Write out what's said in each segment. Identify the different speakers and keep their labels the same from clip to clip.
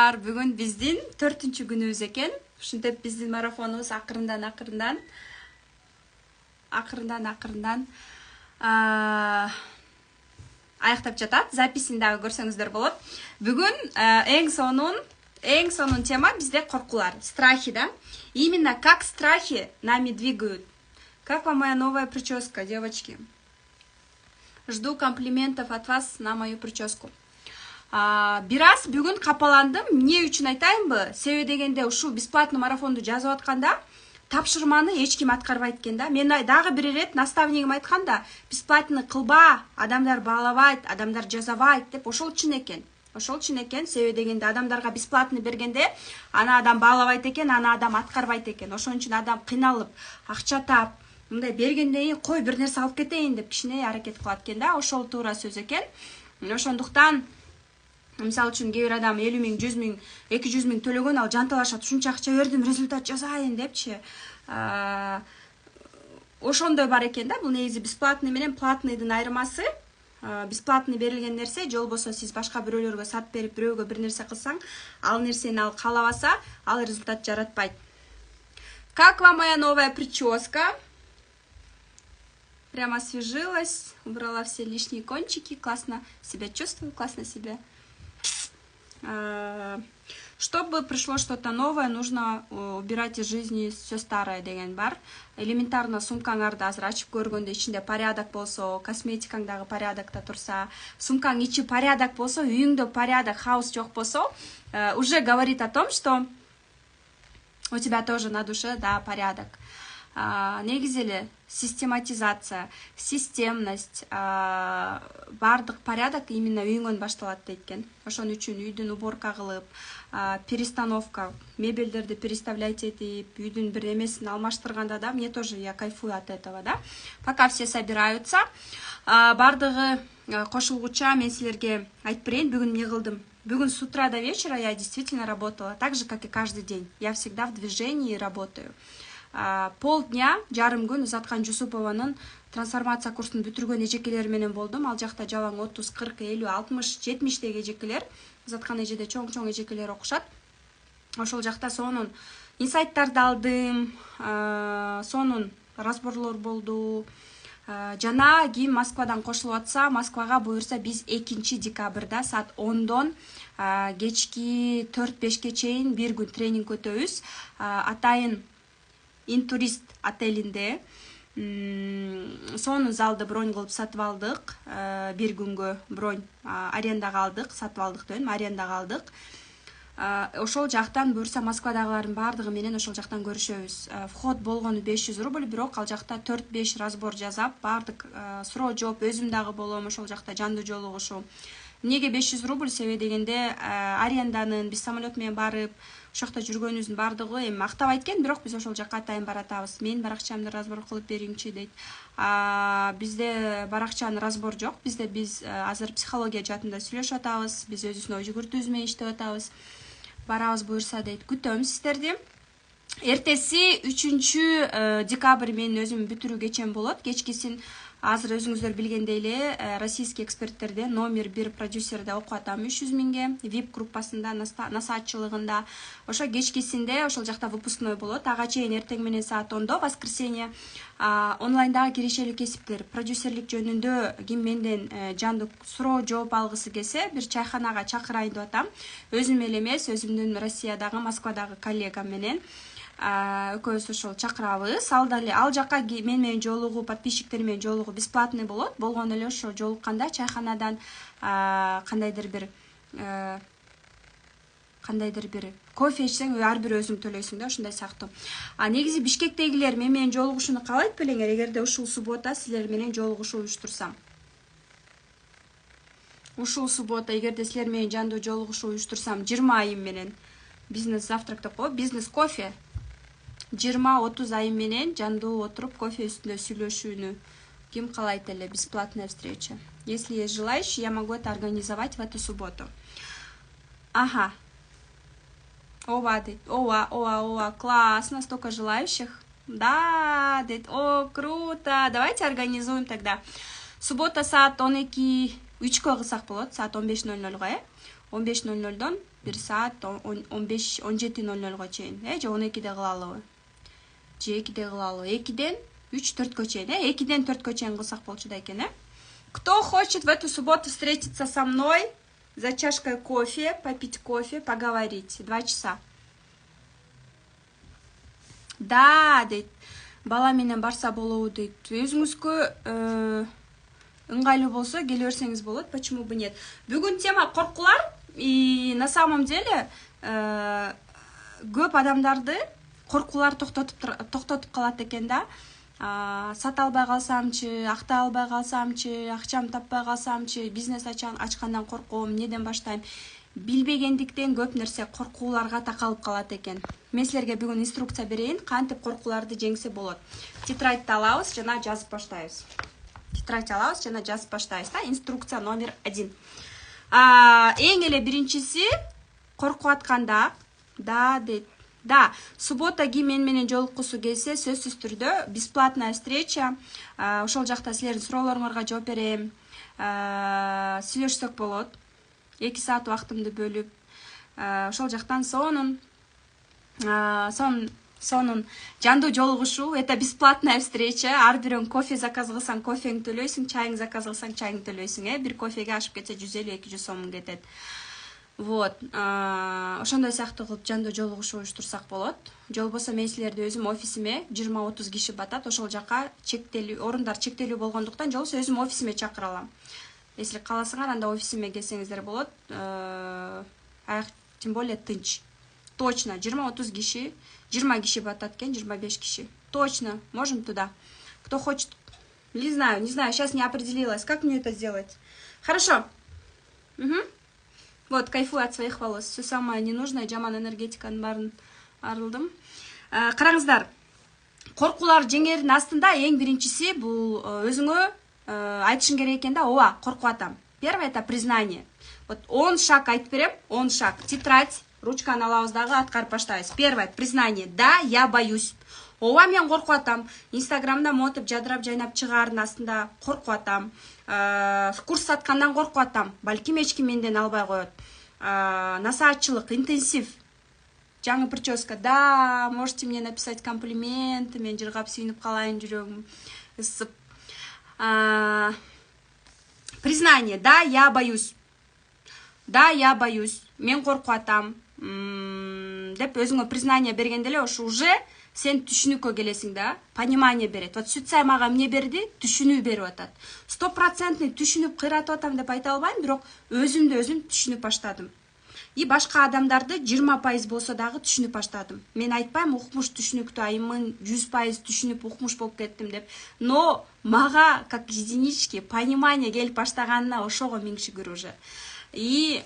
Speaker 1: достар, бүгін біздің 4-ші күніміз екен. Ушинтип біздің марафонубуз акырындан аяктап жатат. Записин дагы көрсөңүздөр болот. Бүгүн эң сонун тема бизде коркулар, страхи, да? Именно как страхи нами двигают. Как вам моя новая прическа, девочки? Жду комплиментов от вас на мою прическу. Бираз бүгүн капаландым. Эмне үчүн айтайынбы? Себеби дегенде ушул бесплатный марафонду жазып атканда тапшырманы эч ким аткарбайт экен да. Мен дагы бир ирет наставнигим айткан да, бесплатный кылба, адамдар баалабайт, адамдар жазабайт деп. Ошол чын экен. Себеби дегенде адамдарга бесплатный бергенде ана адам баалабайт экен, ана адам аткарбайт экен. Ошон үчүн адам кыйналып, акча таап, мындай бергенден кийин кой бир нерсе алып кетейин деп кичине аракет кылат экен да. Ошол туура сөз экен. Ошондуктан мисалы үчүн кээ бир адам 50 миң, 100 миң, 200 миң төлөгөн, ал жанталашат, ушунча акча бердим, результат жасайын депчи. Ошондой бар экен да. Бул негизи бесплатный менен платныйдын айырмасы. Бесплатный берилген нерсе, же болбосо сиз башка бирөөлөргө сатып берип, бирөөгө бир нерсе кылсаң, ал нерсени ал каалабаса, ал результат жаратпайт. Как вам моя новая прическа? Прямо освежилась, убрала все лишние кончики, классно себя чувствую, классно себя. Чтобы пришло что-то новое, нужно убирать из жизни все старое деген бар. Элементарно сумкаңарды азыр ачып көргөндө ичинде порядок болсо, косметикаңдагы порядокто турса, сумкаң ичи порядок болсо, үйүңдө порядок, хаос жок болсо, уже говорит о том, что у тебя тоже на душе, да, порядок. Негизи эле систематизация, системность, бардык порядок именно үйүңөн башталат дейт экен. Ошон үчүн үйдүн уборка кылып, перестановка, мебельдерди переставлять этип, үйдүн бир эмесин алмаштырганда да, мне тоже, я кайфую от этого, да. Пока все собираются, бардыгы кошулгуча мен силерге айтып берейин, бүгүн эмне кылдым. Бүгүн с утра до вечера я действительно работала, так же, как и каждый день. Я всегда в движении работаю. Полдня, жарым күн Узаткан Жусупованын трансформация курсун бүтүргөн эжекелери менен болдум. Ал жакта жалаң 30, 40, 50, 60, 70 эжекелер. Узаткан эжеде чоң эжекелер окушат. Ошол жакта сонун инсайттарды алдым, сонун разборлор болду. Жана ким Москвадан кошулуп атса, Москвага буюрса биз 2 декабрда саат 10дон кечки 4-5ке чейин бир күн тренинг өтөбүз. Атайын Интурист отелинде сонун залды бронь кылып сатып алдык. Бир күнгө бронь арендага алдык, сатып алдык дейм, арендага алдык. Ошол жактан буюрса Москвадагылардын бардыгы менен ошол жактан көрүшөбүз. Вход болгону 500 рубль, бирок ал жакта 4-5 разбор жасап, бардык суроо жооп өзүм дагы болом, ошол жакта жандуу жолугушуу. Эмнеге 500 рубль? Себеби дегенде аренданын биз самолет менен барып, ошокто жүргөнүбүздүн бардыгы эми мактабайт экен, бирок биз ошол жакка атайын баратабыз. Менин баракчамды разбор кылып бериңчи дейт. Бизде баракчанын разбор жок. Биз азыр психология жаатында сүйлөшүп атабыз. Биз өзүбүздүн ой жүгүртүүбүз менен иштеп атабыз. Барабыз буюрса дейт. Күтөм сиздерди. Эртеси 3 декабрь менин өзүмдүн бүтүрүү кечем болот. Кечкисин азыр өзүңүздөр билгендей эле российский эксперттерде номер 1 продюсерде окуп атам 300 миңге, VIP группасында, насаатчылыгында. Ошо кечкисинде ошол жакта выпускной болот. Ага чейин эртең менен саат 10до воскресенье онлайндагы кирешелик кесиптер, продюсерлик жөнүндө ким менден жандуу суроо жооп алгысы келсе, бир чайханага чакырайын деп атам. Өзүм эле эмес, өзүмдүн Россиядагы, Москвадагы коллегам менен экөөбүз ошол чакырабыз. Ал жакка менен жолугуу, подписчиктер менен жолугуу бесплатный болот. Болгону эле ошо жолукканда чайханадан кандайдыр бир кофе ичсең, ар бир өзүң төлөйсүң да, ушундай сыяктуу. Негизи Бишкектегилер менен жолугушууну каалайт белеңер, эгерде ушул суббота силер менен жолугушуу уюштурсам. Ушул суббота эгерде силер менен жандуу жолугушуу уюштурсам, 20 айым менен бизнес завтрак деп коет, бизнес кофе. 20-30 айым менен жандуу отуруп кофе үстүндө сүйлөшүүнү ким каалайт эле, бесплатная встреча. Если есть желающие, я могу это организовать в эту субботу. Ага. Ова, дейт. Ова, классно, столько желающих. Да, дейт. О, круто. Давайте организуем тогда. Суббота саат 12, 3кө кылсак болот, саат 15:00го, 15:00дон 1 саат 15-17:00 чейин, же 12-де кылалыбы? Же 2-де кылалы? 2-ден 3-4 чейин, 2-ден 4 чейин кылсак болчу да экен, Кто хочет в эту субботу встретиться со мной за чашкой кофе, попить кофе, поговорить? 2 часа. Да, дейт. Бала менен барса болобу дейт. Өзүңүзгө ыңгайлуу болсо келе берсеңиз болот. Почему бы нет? Бүгүн тема коркулар. И на самом деле көп адамдарды коркулар токтотуп калат экен да. Сата албай калсамчы, актай албай калсамчы, акчам таппай калсамчы, бизнес ачкандан корком, неден баштайм? Билбегендиктен көп нерсе коркууларга такалып калат экен. Мен силерге бүгүн инструкция берейин, кантип коркууларды жеңсе болот. Тетрадьты алабыз жана жазып баштайбыз. Да, инструкция номер 1. Эң эле биринчиси коркуп атканда, да, субботаги мен менен жолуккусу келсе, сөзсүз түрдө бесплатная встреча. Ошол жакта силердин суроолоруңарга жооп берем. Сүйлөшсөк болот. 2 саат убактымды бөлүп, ошол жактан сонун жандуу жолугушуу. Это бесплатная встреча. Ар бирөөң кофе заказ кылсаң кофеңди төлөйсүң, чайың заказ кылсаң чайыңды төлөйсүң. Бир кофеге ашып кетсе 150-200 сом кетет. Вот. Ошондой сыяктуу кылып жандуу жолугушуу уюштурсак болот. Же болбосо мен силерди өзүм офисиме 20-30 киши батат. Ошол жака орундар чектелүү болгондуктан же болбосо өзүм офисиме чакыра алам. Если кааласаңар, анда офисиме келсеңиздер болот. Тем более тынч. Точно 20-30 киши, 20 киши батат экен, 25 киши. Точно, можем туда. Кто хочет. Не знаю, сейчас не определилась, как мне это сделать. Хорошо. Вот, кайфую от своих волос. Все самое ненужное, жаман энергетиканын баарын арылдым. Караңыздар. Коркуулар жеңердин астында эң биринчиси бул өзүңө айтышың керек экен да, ооба, коркуп атам. Первое это признание. Вот 10 шаг айтып берем, 10 шаг. Тетрадь, ручканы алабыз дагы аткарып баштайбыз. Первое признание. Да, я боюсь. Ооба, мен коркуп атам. Инстаграмда мотуп, жадырап, жайнап чыгаардын астында коркуп атам. Курс саткандан коркуп атам. Балким эч ким менден албай коет. Насаатчылык, интенсив. Жаңы прическа. Да, можете мне написать комплименты, мен жыргап сүйүнүп калайын, жүрөгүм ысып. Признание. Да, я боюсь. Да, я боюсь. Мен коркуп атам. Деп өзүңө признание бергенде эле ошо уже сен түшүнүккө келесиң да, понимание берет. Вот Сүтсай мага эмне берди? Түшүнүү берип атат. 100% түшүнүп кыйратып атам деп айта албайм, бирок өзүмдү өзүм түшүнүп баштадым. И башка адамдарды 20% болсо дагы түшүнүп баштадым. Мен айтпайм укмуш түшүнүктүү айымын, 100% түшүнүп укмуш болуп кеттим деп. Но мага как единички понимание келип баштаганына ошого миң шүгүр уже. И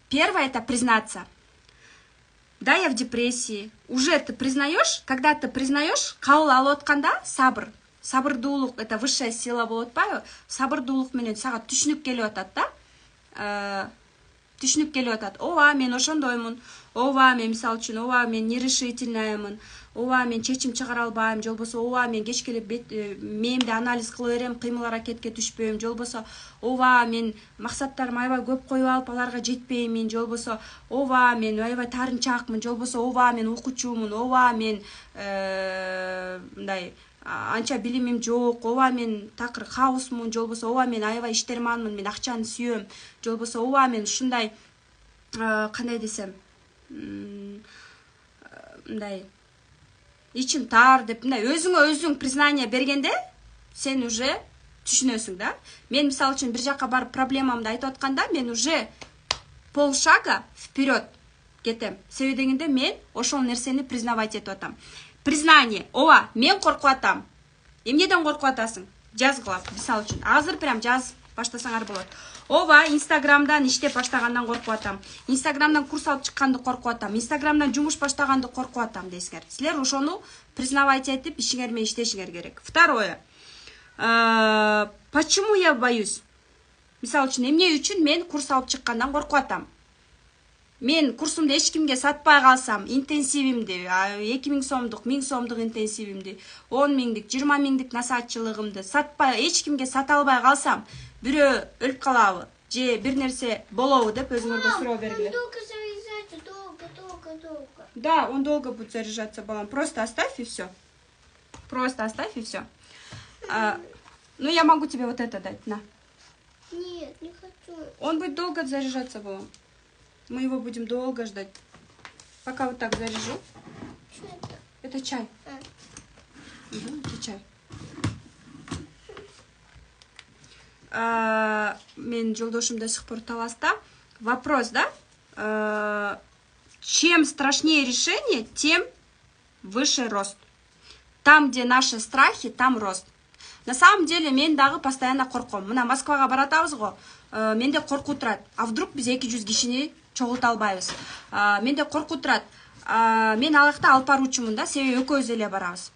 Speaker 1: первое это признаться. Да, я в депрессии. Уже ты признаешь, когда ты признаешь, кабыл алып атканда сабыр. Сабырдуулук это высшая сила болуп атпайбы? Сабырдуулук менен сага түшүнүк келип атат да. Түшүнүк келип атат. Ооба, мен ошондоймун. Ооба, мен мисалы үчүн, ооба, мен нерешительныймын. Ооба, мен чечим чыгара албайм. Же болбосо, ооба, мен кеч келип мээмди анализ кыла берем, кыймыл аракетке түшпөйм. Же болбосо, ооба, мен максаттарым аябай көп коюп алып, аларга жетпеймин. Же болбосо, ооба, мен аябай таарынчаакмын. Же болбосо, ооба, мен окуучумун. Ооба, мен мындай анча билимим жок. Ооба, мен такыр хаосмун. Же болбосо, ооба, мен аябай иштерманмын. Мен акчаны сүйөм. Же болбосо, ооба, мен ушундай кандай десем, мындай ичим таар деп, мындай өзүңө өзүң признание бергенде сен уже түшүнөсүң да. Мен мисалы үчүн бир жака барып проблемамды айтып атканда, мен уже полшага вперед кетем. Себеби дегенде мен ошол нерсени признавать этип атам. Признание. Ооба, мен коркуп атам. Эмнеден коркуп атасың? Жазгыла, мисалы үчүн. Азыр прям жазып баштасаңар болот. Ооба, Инстаграмдан иштеп баштагандан коркуп атам. Инстаграмдан курс алып чыкканды коркуп атам. Инстаграмдан жумуш баштаганды коркуп атам дейсиңер. Силер ошону признавать этип ишиңер менен иштешиңер керек. Второе. Почему я боюсь? Мисалы үчүн, эмне үчүн мен курс алып чыккандан коркуп атам? Мен курсумду эч кимге сатпай калсам, интенсивимди, 2000 сомдук, 1000 сомдук интенсивимди, 10 миңдик, 20 миңдик насаатчылыгымды сатпай, эч кимге сата албай калсам, бирөө өлүп калабы же бир нерсе болобу деп өзүңөргө суроо бергиле.
Speaker 2: Долго заряжается, долго.
Speaker 1: Да, он долго будет заряжаться, балам. Просто оставь и все. Просто оставь и все. Ну, я могу тебе вот это дать, на.
Speaker 2: Нет, не хочу.
Speaker 1: Он будет долго заряжаться, балам. Мы его будем долго ждать. Пока вот так заряжу.
Speaker 2: Что это?
Speaker 1: Это чай. Угу, это чай. Мен жолдошум до сих пор таласта. Вопрос, да? Чем страшнее решение, тем выше рост. Там, где наши страхи, там рост. На самом деле, мен дагы постоянно корком. Мына Москвага баратабыз го. Менде коркуу турат. А вдруг биз 200 кишини чогулта албайбыз? Менде коркуу турат. Мен алакта алып баруучумун да, себеби экөөбүз эле барабыз.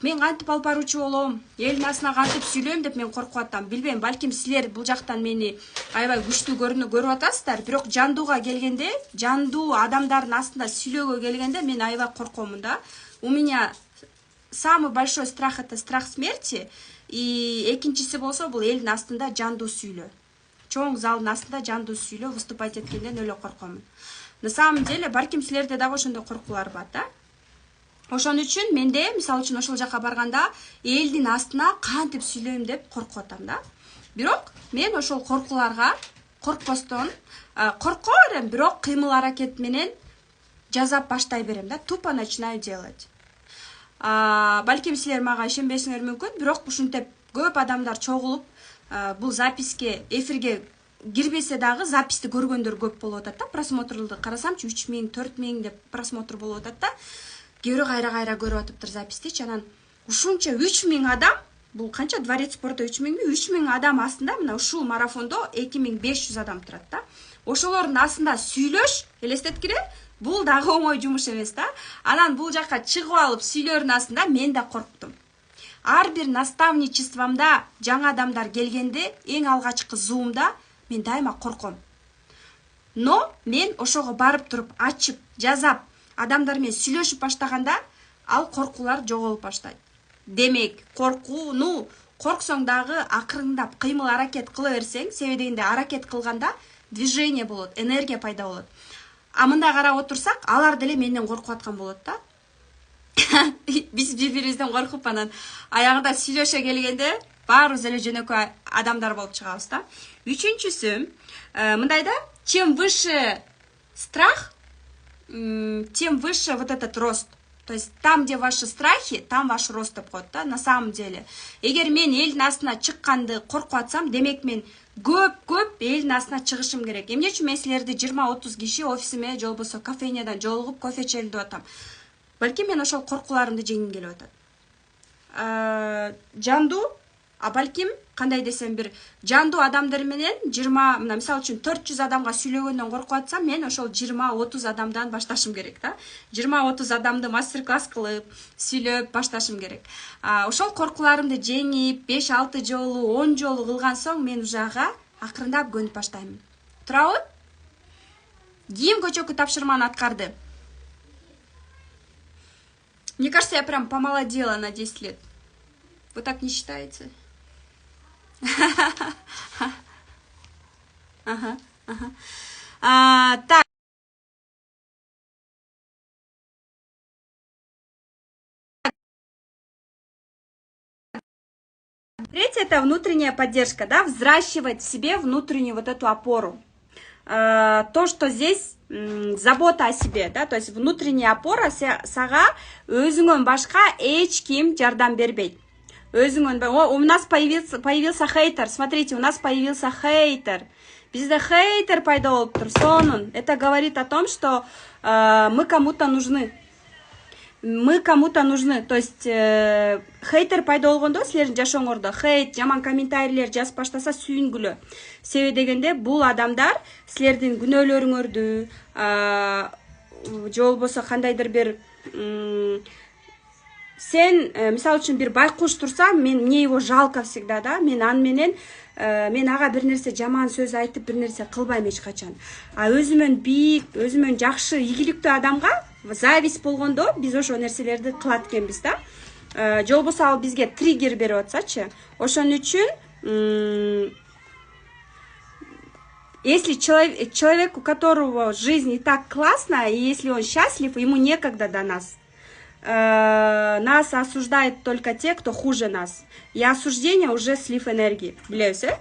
Speaker 1: Мен кантип алып баруучу болом? Элдин астына кантип сүйлөйм деп мен коркуп атам. Билбейм, балким силер бул жактан мени аябай күчтүү көрүп атасыздар, бирок жандууга келгенде, жандуу адамдардын астында сүйлөөгө келгенде мен аябай коркомун да. У меня самый большой страх — это страх смерти, и экинчиси болсо бул элдин астында жандуу сүйлөө. Чоң залдын астында жандуу сүйлөө выступать эткенден өлө коркомун. На самом деле, балким силерде дагы ошондой коркуулар бар да. Ошон үчүн менде, мисалы үчүн ошол жака барганда, элдин астына кантип сүйлөйм деп коркуп атам да. Бирок мен ошол коркууларга коркпостон, коркоо берем, бирок кыймыл аракет менен жазап баштай берем да, тупо начинаю делать. Балким силер мага ишенбесиңер мүмкүн, бирок ушинтип көп адамдар чогулуп бул записке, эфирге кирбесе дагы записти көргөндөр көп болуп атат да. Просмотрларды карасамчы 3000, 4000 деп просмотр болуп атат да. Кээ кайра көрүп атыптыр запистичи. Анан ушунча 3000 адам, бул канча дворец спорта 3000 ми? 3000 адам астында мына ушул марафондо 2500 адам турат да. Ошолордун астында сүйлөш, элестеткиле, бул дагы оңой жумуш эмес да. Анан бул жакка чыгып алып сүйлөөрдүн астында мен да корктум. Ар бир наставничествомдо жаңы адамдар келгенде, эң алгачкы зуумда мен дайыма корком. Но мен ошого барып туруп, ачып, жазап, адамдар менен сүйлөшүп баштаганда, ал коркуулар жоголуп баштайт. Демек, коркууну корксоң дагы акырындап кыймыл аракет кыла берсең, себеби дегенде аракет кылганда движение болот, энергия пайда болот. А мындай карап отурсак, алар деле менден коркуп аткан болот да. Биз бири-бирибизден коркуп анан аягында сүйлөшө келгенде баарыбыз эле жөнөкөй адамдар болуп чыгабыз да. Үчүнчүсү, мындай да, чем выше страх, тем выше вот этот рост. То есть там, где ваши страхи, там ваш рост деп коет да, на самом деле. Эгер мен элдин астына чыкканды коркуп атсам, демек мен көп элдин астына чыгышым керек. Эмне үчүн мен силерди 20-30 киши офисиме же болбосо кофейнядан жолугуп кофе ичелим деп атам? Балким мен ошол коркууларымды жеңгим келип атат. Жандуу, а балким кандай десем, бир жандуу адамдар менен 20, мына мисалы үчүн 400 адамга сүйлөгөндөн коркуп атсам, мен ошол 20-30 адамдан башташым керек да. 20-30 адамды мастер-класс кылып, сүйлөп башташым керек. Ошол коркууларымды жеңип, 5-6 жолу, 10 жолу кылган соң мен ужага акырындап көнүп баштайм. Турабы? Ким көчөкү тапшырманы аткарды? Мне кажется, я прям помолодела на 10 лет. Вы так не считаете? Ага. Так. Третье — это внутренняя поддержка, да, взращивать в себе внутреннюю вот эту опору. То, что здесь забота о себе, да, то есть внутренняя опора сага өзүңөн башка эч ким жардам бербейт. У нас появился хейтер. Смотрите, у нас появился хейтер. Bizde хейтер пайда болуптур. Сонун. Это говорит о том, что мы кому-то нужны. Мы кому-то нужны. То есть хейтер пайда болгондо силердин жашооңордо хейт, жаман комментарийлер жазып баштаса сүйүнгүлө. Себеби дегенде бул адамдар силердин күнөөлөрүңөрдү же болбосо кандайдыр бир сен, мисалы үчүн бир байкуш турса, мне его жалко всегда, да, мен аны менен мен ага бир нерсе жаман сөз айтып бир нерсе кылбайм эч качан. А өзүмөн бийик, өзүмөн жакшы, ийгиликтүү адамга зависть болгондо биз ошол нерселерди кылат экенбиз да. Же болбосо ал бизге триггер берип атсачы. Ошон үчүн Если человек, у которого жизнь и так классная, и если он счастлив, ему некогда до нас. Нас осуждают только те, кто хуже нас. И осуждение уже слив энергии. Білесіз?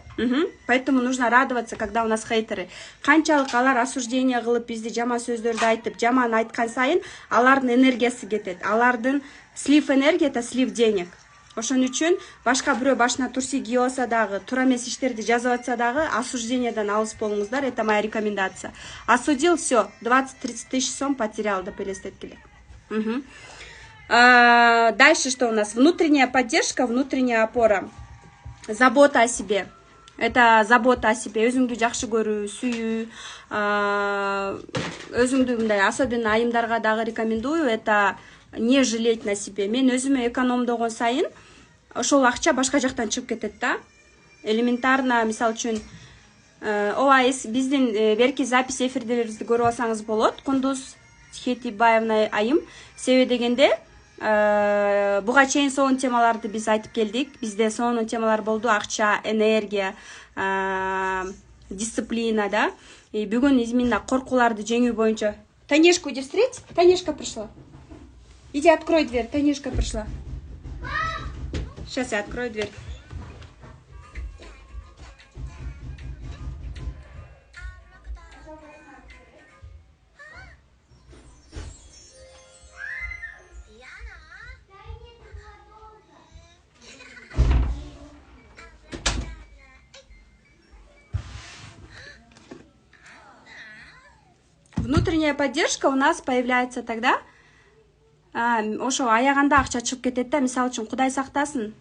Speaker 1: Поэтому нужно радоваться, когда у нас хейтеры. Қаншалық алар осуждение қылып, бізде жаман сөздерді айтып, жаман айтқан сайын, алардың энергиясы кетеді. Алардың слив энергия, это слив денег. Ошон үчүн башка бирөө башына турси кийип алса дагы, туура эмес иштерди жазып атса дагы осуждениядан алыс болуңуздар. Это моя рекомендация. Осудил, все, 20-30 тысяч сом потерял, деп элестет келек. Дальше что у нас? Внутренняя поддержка, внутренняя опора. Забота о себе. Это забота о себе. Өзүңдү жакшы көрүү, сүйүү. Өзүңдү мындай особенно айымдарга дагы рекомендую. Это не жалеть на себе. Мен өзүмө экономдогон сайын ошол акча башка жактан чыгып кетет да. Элементарно, мисалы үчүн, биздин берки запись эфирдерибизди көрүп алсаңыз болот. Кундуз Хетибаевна айым. Себеби дегенде, буга чейин сонун темаларды биз айтып келдик. Бизде сонун темалар болду: акча, энергия, дисциплина, да. И бүгүн именно коркууларды жеңүү боюнча. Танешку иди встреть. Танешка пришла. Иди, открой дверь. Танешка пришла. Сейчас я открою дверь. Внутренняя поддержка у нас появляется тогда, ошо аяганда акча чыгып кетет да. Мисалы үчүн, Кудай сактасын.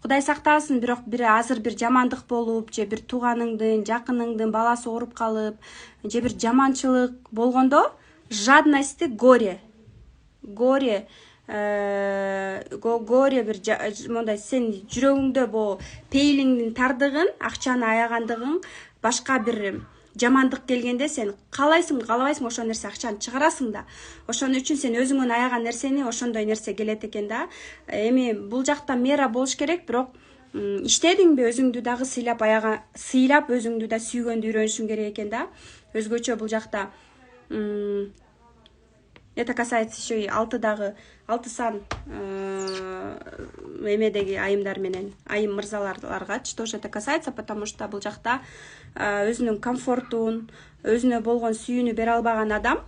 Speaker 1: Кудай сактасын, бирок азыр бир жамандык болуп, же бир тууганыңдын, жакыныңдын баласы ооруп калып, же бир жаманчылык болгондо, жадность, горе бир мондай сен жүрөгүңдө бо пейлиңдин тардыгын, акчаны аягандыгын, башка бир жамандык келгенде сен каалайсың, ошол нерсе акчаны чыгарасың да. Ошон үчүн сен өзүңөн аяган нерсени ошондой нерсе келет экен да. Эми бул жакта мера болуш керек, бирок иштедиңби, өзүңдү дагы сыйлап өзүңдү да сүйгөндү үйрөнүшүң керек экен да. Өзгөчө бул жакта это касается еще и 6 сан эмедеги айымдар менен айым мырзаларгачы тоже это касается, потому что бул жакта өзүнүн комфортун, өзүнө болгон сүйүүнү бере албаган адам,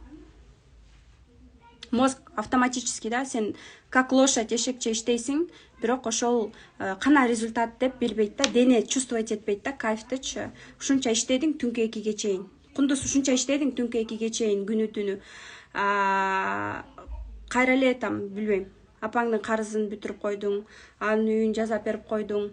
Speaker 1: мозг автоматически, да, сен как лошадь эшекче иштейсиң, бирок ошол кана результат деп билбейт да, дене чувствовать этпейт да, кайфтычы. Ушунча иштедиң түнкү 2-ге чейин. Кундуз ушунча иштедиң түнкү 2-ге чейин, күнү түнү. Кайра эле там, билбейм, апаңдын карызын бүтүрүп койдуң, анын үйүн жазап берип койдуң,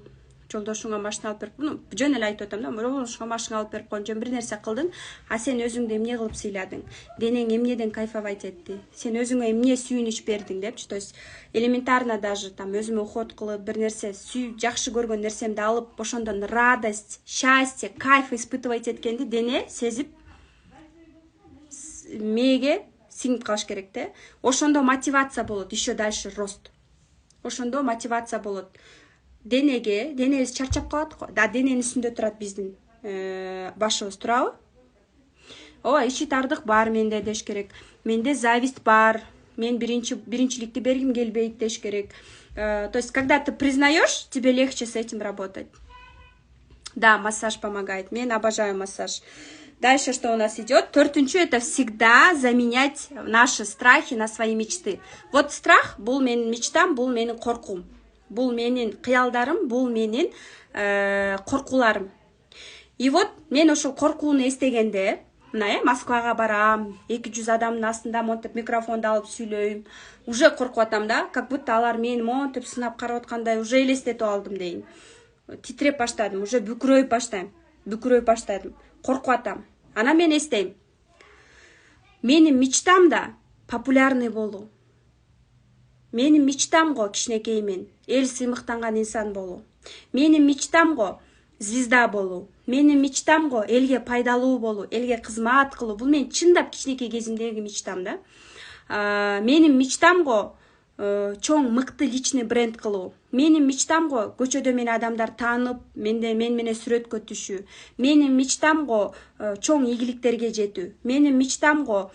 Speaker 1: жолдошуңа машина алып берип, жөн эле айтып атам да, жолдошуңа машина алып берип койдуң, бир нерсе кылдың, а сен өзүңдү эмне кылып сыйладың, денең эмнеден кайфовать этти, сен өзүңө эмне сүйүнүч бердиң депчи. То есть элементарно даже там өзүмө уход кылып, бир нерсе жакшы көргөн нерсемди алып, ошондон радость, счастье, кайф испытывать эткенди дене сезип, мээге сиңип калыш керек да. Ошондо мотивация болот, еще дальше рост. Ошондо мотивация болот. Денебиз чарчап калат го. Да, дененин үстүндө турат биздин башыбыз, турабы? Ооба, ичи-тардык бар менде деш керек. Менде зависть бар. Мен биринчиликти бергим келбейт деш керек. То есть, когда ты признаешь, тебе легче с этим работать. Да, массаж помогает. Мен обожаю массаж. Дальше что у нас идет? 4-нчү, это всегда заменять наши страхи на свои мечты. Вот страх, бул менин мечтам, бул менин коркум. Бул менин кыялдарым, бул менин коркууларым. И вот мен ошол коркууну эстегенде, мына Москвага барам, 200 адамдын астында монтип микрофонду алып сүйлөйм. Уже коркуп атам да, как будто алар мени монтип сынап карап аткандай уже элестетип алдым дейм. Титреп баштадым, уже бүкүрөйүп баштадым. Коркуп атам. Ана мен эстейм. Менин мечтам да популярный болуу. Менин мечтам го кичинекей мен эл сыймыктанган инсан болуу. Менин мечтам го звезда болуу. Менин мечтам го элге пайдалуу болуу, элге кызмат кылуу. Бул мен чындап кичинекей кезимдеги мечтам да. Менин мечтам го чоң мыкты личный бренд кылуу. Менин мечтам го көчөдө мени адамдар таанып, мен менен сүрөткө түшүү. Менин мечтам го чоң ийгиликтерге жетүү. Менин мечтам го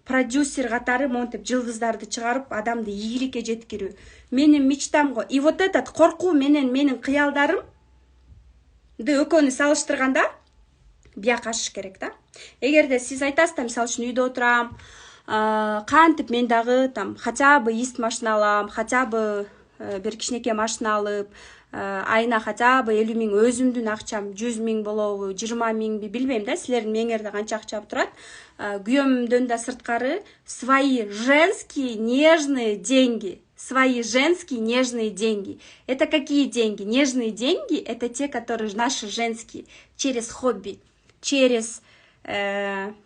Speaker 1: продюсер катары монтип жылдыздарды чыгарып, адамды ийгиликке жеткирүү. Менин мечтам го. И вот этот коркуу менен менин кыялдарымды экөөнү салыштырганда бияк ашыш керек да. Эгерде сиз айтасыз да, мисалы үчүн үйдө отурам, кантип мен дагы там хотя бы ист машина алам, хотя бы бир кичинекей машина алып, айына хотя бы 50 000 өзүмдүн акчам 100 000 болобу, 20 000 билбейм да, силердин мээңерде канча акча турат. Күйөөмдөн да сырткары свои женские нежные деньги. Свои женские нежные деньги. Это какие деньги? Нежные деньги — это те, которые наши женские, через хобби, через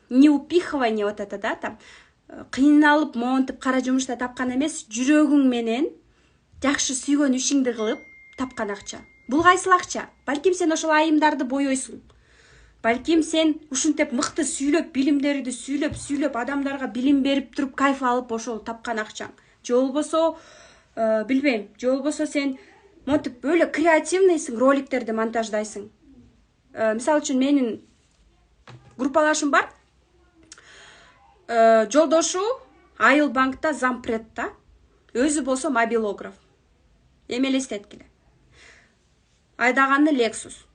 Speaker 1: неупихивание вот это, да, там, кыйналып, монтип, кара жумушта тапкан эмес, жүрөгүң менен жакшы сүйгөн ишиңди кылып тапкан акча. Бул кайсыл акча? Балким сен ошол айымдарды бойойсуң. Балким сен ушинтип мыкты сүйлөп, билимдерди сүйлөп, адамдарга билим берип туруп, кайф алып ошол тапкан акчаң. Же болбосо, билбейм, же болбосо сен монтип өлө креативныйсың, роликтерди монтаждайсың. Мисалы үчүн менин группалашым бар. Жолдошу Айыл банкта зампредта, өзү болсо мобилограф. Эми элестеткиле. Айдаганы Lexus.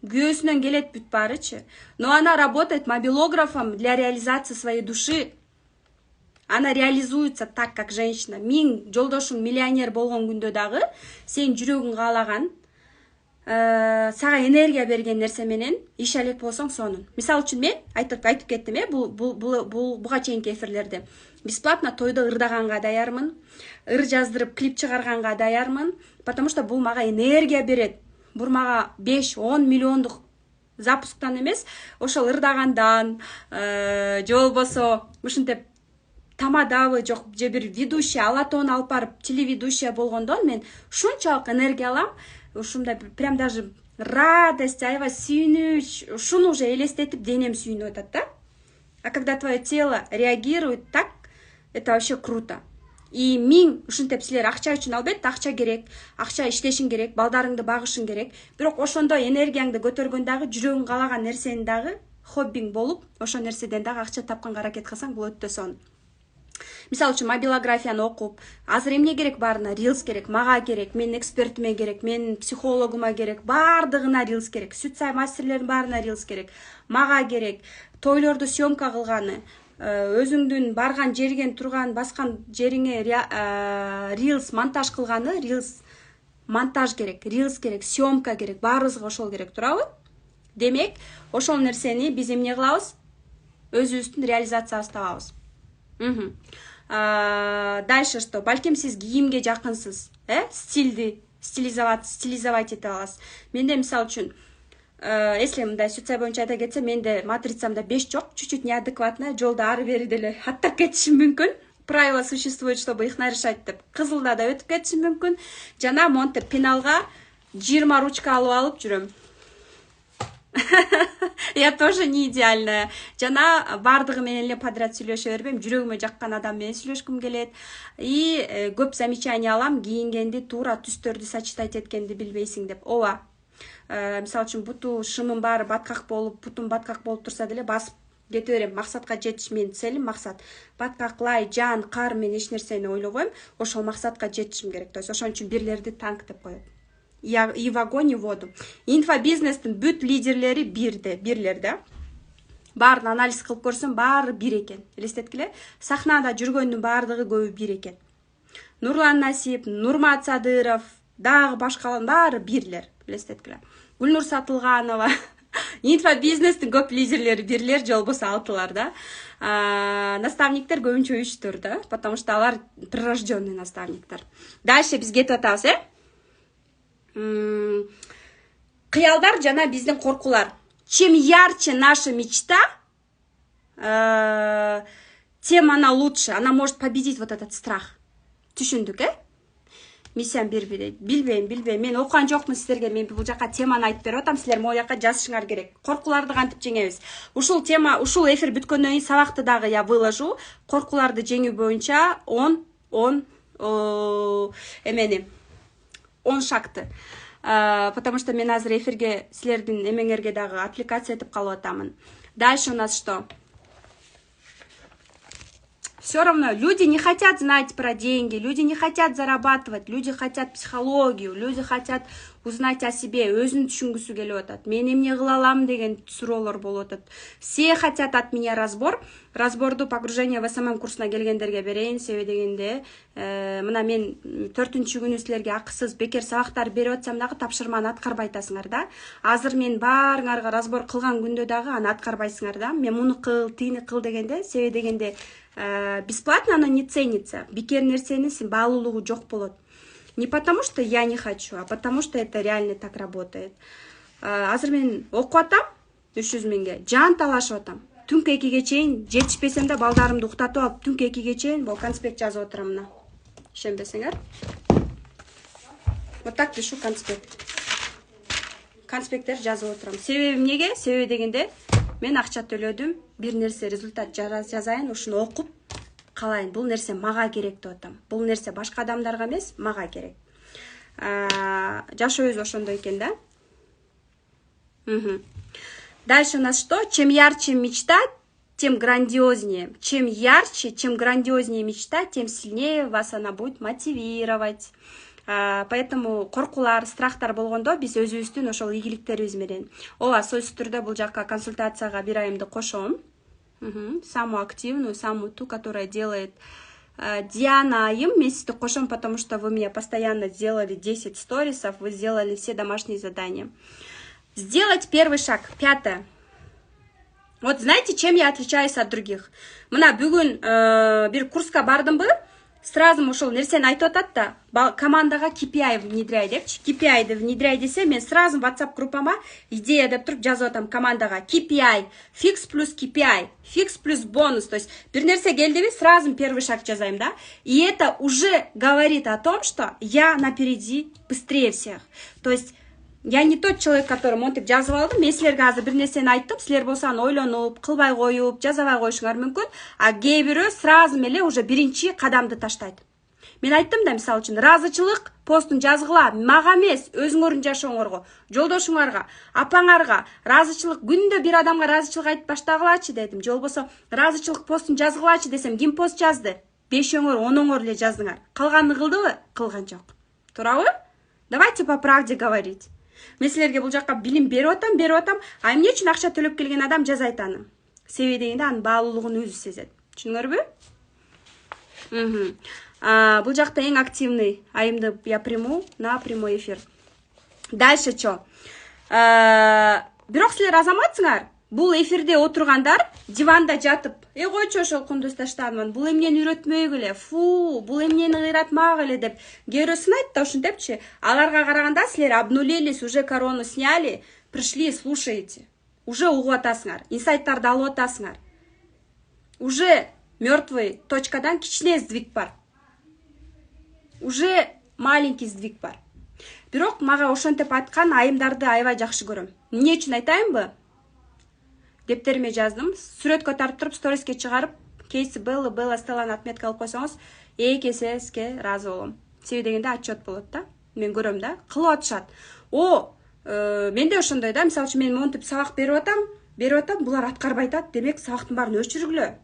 Speaker 1: Күйөөсүнөн келет бүт барычы. Но она работает мобилографом для реализации своей души. Она реализуется так, как женщина. Мин жолдошуң миллионер болгон күндө дагы сен жүрөгүң каалаган, сага энергия берген нерсе менен иш алек болсоң сонун. Мисалы үчүн мен айтып кеттим, буга чейинки эфирлерде. Бесплатно тойдо ырдаганга даярмын, ыр жаздырып клип чыгарганга даярмын, потому что бул мага энергия берет. Бул мага 5-10 миллиондук запусктан эмес, ошол ырдагандан, же болбосо ушинтип тамадабы жок, же бир ведущий алатон алып барып телеведущая болгондон мен ушунчалык энергия алам, ушундай прям даже радость, аябай сүйүнүч, ушуну уже элестетип денем сүйүнүп атат да. А когда твое тело реагирует так, это вообще круто. И мин ушинтип силер акча үчүн албетте акча керек, акча иштешиң керек, балдарыңды багышың керек. Бирок ошондо энергияңды көтөргөн дагы, жүрөгүң каалаган нерсени дагы хоббиң болуп, ошол нерседен дагы акча тапканга аракет кылсаң, бул өтө сонун. Мисалы үчүн мобилографияны окуп, азыр эмне керек барына? Рилс керек, мага керек, менин экспертиме керек, менин психологума керек, бардыгына рилс керек. Сүт сай мастерлердин баарына рилс керек, мага керек. Тойлорду съемка кылганы, өзүңдүн барган жерген турган баскан жериңе рилс монтаж кылганы, рилс монтаж керек, рилс керек, съемка керек, баарыбызга ошол керек, туурабы? Демек, ошол нерсени биз эмне кылабыз? Өзүбүздүн реализациябызды табабыз. Дальше что? Балким сиз кийимге жакынсыз, стилди стилизовать эте аласыз. Менде мисалы үчүн, если мындай сүт боюнча айта кетсе, менде матрицамда 5 жок, чуть-чуть неадекватно, жолдо ары бери деле аттап кетишим мүмкүн. Правила существует, чтобы их нарешать деп. Кызылда да өтүп кетишим мүмкүн. Жана монтип пеналга 20 ручка алып жүрөм. Я тоже не идеальная. Жана бардыгы менен эле подряд сүйлөшө бербейм. Жүрөгүмө жаккан адам менен сүйлөшкүм келет. И көп замечание алам, кийингенди туура түстөрдү сочетать эткенди билбейсиң деп. Ооба. Мисалы үчүн буту шымым баары баткак болуп, бутум баткак болуп турса деле басып кете берем. Максатка жетиш менин целим, максат. Баткаклай, жан, кар, мен эч нерсени ойлобойм. Ошол максатка жетишим керек. То есть ошон үчүн бирлерди танк деп коет. И в огонь, и в воду. Инфобизнестин бүт лидерлери бирлер да. Баарын анализ кылып көрсөм, баары бир экен. Элестеткиле, сахнада жүргөндүн баардыгы көбү бир экен. Нурлан Насип, Нурмат Садыров, дагы башкалар баары бирлер. Элестеткиле. Гүлнур Сатылганова. Инфобизнестин көп лидерлери бирлер, же болбосо алтылар да. Наставниктер көбүнчө үчтөр да, потому что алар прирожденный наставниктер. Дальше биз кетип атабыз, кыялдар жана биздин коркулар. Чем ярче наша мечта, тем она лучше. Она может победить вот этот страх. Түшүндүк, Миссиям билбейм. Мен окуган жокмун силерге. Мен бул жака теманы айтып берип атам. Силер могу жака жазышыңар керек. Коркуларды кантип жеңебиз? Ушул тема, ушул эфир бүткөндөн кийин сабакты дагы я выложу. Коркуларды жеңүү боюнча 10 10 шакты. Потому что мен азыр эфирге силердин эмеңерге дагы аппликация этип калып атамын. Дальше у нас что? Все равно люди не хотят знать про деньги, люди не хотят зарабатывать, люди хотят психологию, люди хотят узнать о себе, өзүн түшүнгүсү келип атат. Мен эмне кыла алам деген суроолор болуп атат. Все хотят от меня разбор. Разборду погружение в СММ курсуна келгендерге берейин, себеби дегенде, мына мен 4-күнү силерге акысыз бекер сабактар берип атсам дагы тапшырманы аткарбай атасыңар да. Азыр мен баарыңарга разбор кылган күндө дагы аны аткарбайсыңар да. Мен муну кыл, тийини кыл дегенде, себеби дегенде бесплатно оно не ценится. Бекер нерсенин баалуулугу жок болот. Не потому, что я не хочу, а потому, что это реально так работает. Азыр мен окуп атам, 300 миңге, жан талашып атам. Түнкү 2-ге чейин, жетишпесем да балдарымды уктатып алып, түнкү 2-ге чейин бул конспект жазып отурам мына. Ишенбесеңер. Вот так пишу конспект. Конспекттер жазып отурам. Себеби эмнеге? Себеби дегенде, мен акча төлөдүм, бир нерсе результат жазайын, ушуну окуп калайын. Бул нерсе мага керек деп атам. Бул нерсе башка адамдарга эмес, мага керек. Жашоо өзү ошондой экен да. Дальше у нас что? Чем ярче мечта, тем грандиознее. Чем ярче, чем грандиознее мечта, тем сильнее вас она будет мотивировать. Поэтому коркулар, страхтар болгондо биз өзүбүздүн ошол ийгиликтерибиз менен. Ооба, сөзсүз түрдө бул жакка консультацияга бир айымды кошом. Самую активную, самую ту, которая делает Диана Айым. Месяц кошом, потому что вы меня постоянно сделали 10 сторисов, вы сделали все домашние задания. Сделать первый шаг. 5. Вот знаете, чем я отличаюсь от других? Мына бүгүн бир курска бардымбы, сразу ошол нерсени айтып атат да, командага KPI внедряй депчи. KPI-ди внедряй десе, мен сразу WhatsApp группама идея деп туруп жазып атам командага. KPI, фикс плюс KPI, фикс плюс бонус. То есть бир нерсе келдиби, сразу первый шаг жазайм, да? И это уже говорит о том, что я напереди быстрее всех. То есть я не тот человек, который монтип жазып алдым. Мен силерге азыр бир нерсени айттым, силер болсо аны ойлонуп, кылбай коюп, жазабай коюшуңар мүмкүн. А кээ бирөө сразу эле уже биринчи кадамды таштайт. Мен айттым да, мисалы үчүн, ыраазычылык постун жазгыла, мага эмес, өзүңөрдүн жашооңорго, жолдошуңарга, апаңарга ыраазычылык, күндө бир адамга ыраазычылык айтып баштагылачы дедим. Же болбосо ыраазычылык постун жазгылачы десем, ким пост жазды? 5-оңор, 10-оңор эле жаздыңар. Калганын кылдыбы? Кылган жок. Туурабы? Давайте по правде говорить. Мен силерге бул жакка билим берип атам, а эмне үчүн акча төлөп келген адам жазайт аны. Себеби дегенде анын баалуулугун өзү сезет. Түшүндүңөрбү? Бул жакта эң активный айымды я приму на прямой эфир. Дальше чо? Бирок силер азаматсыңар. Бул эфирде отургандар диванда жатып, койчу ошол кундуз таштанмын, бул эмнени үйрөтмөйгү эле, фу, бул эмнени кыйратмак эле деп кээ сынайт да ушинтепчи. Аларга караганда силер обнулились, уже корону сняли, пришли и слушаете. Уже угуп атасыңар, инсайттарды алып атасыңар. Уже мертвый точкадан кичине сдвиг бар. Уже маленький сдвиг бар. Бирок мага ошентип айткан айымдарды аябай жакшы көрөм. Эмне үчүн айтайынбы? Дептериме жаздым. Сүрөткө тартып туруп, сториске чыгарып, кейси Белла Стелланы отметка алып койсоңуз, эске ыраазы болом. Себеби дегенде отчет болот да. Мен көрөм да, кылып атышат. Менде ошондой да, мисалы үчүн мен монтип сабак берип атам, булар аткарбай атат, демек сабактын баарын өчүргүлө.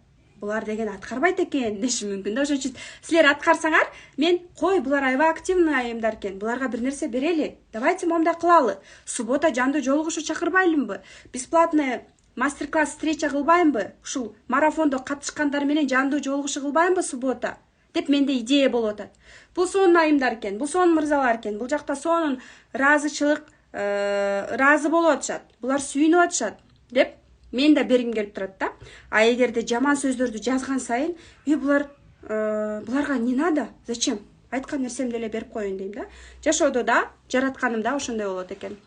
Speaker 1: Булар деген аткарбайт экен деши мүмкүн да. Ошон үчүн силер аткарсаңар, мен кой, булар аябай активный айымдар экен, буларга бир нерсе берели. Давайте момда кылалы. Суббота жандуу жолугушуу чакырбайлымбы? Бесплатная мастер-класс встреча кылбайымбы? Ушул марафондо катышкандар менен жандуу жолугушуу кылбайымбы суббота? Деп менде идея болуп атат. Бул сонун айымдар экен, бул сонун мырзалар экен, бул жакта сонун ыраазычылык, ыраазы болуп атышат. Булар сүйүнүп атышат деп мен да бергим келип турат да. А эгерде жаман сөздөрдү жазган сайын, буларга не надо? Зачем? Айткан нерсемди эле берип коеюн дейм да. Жашоодо да, жаратканым да ошондой болот экен.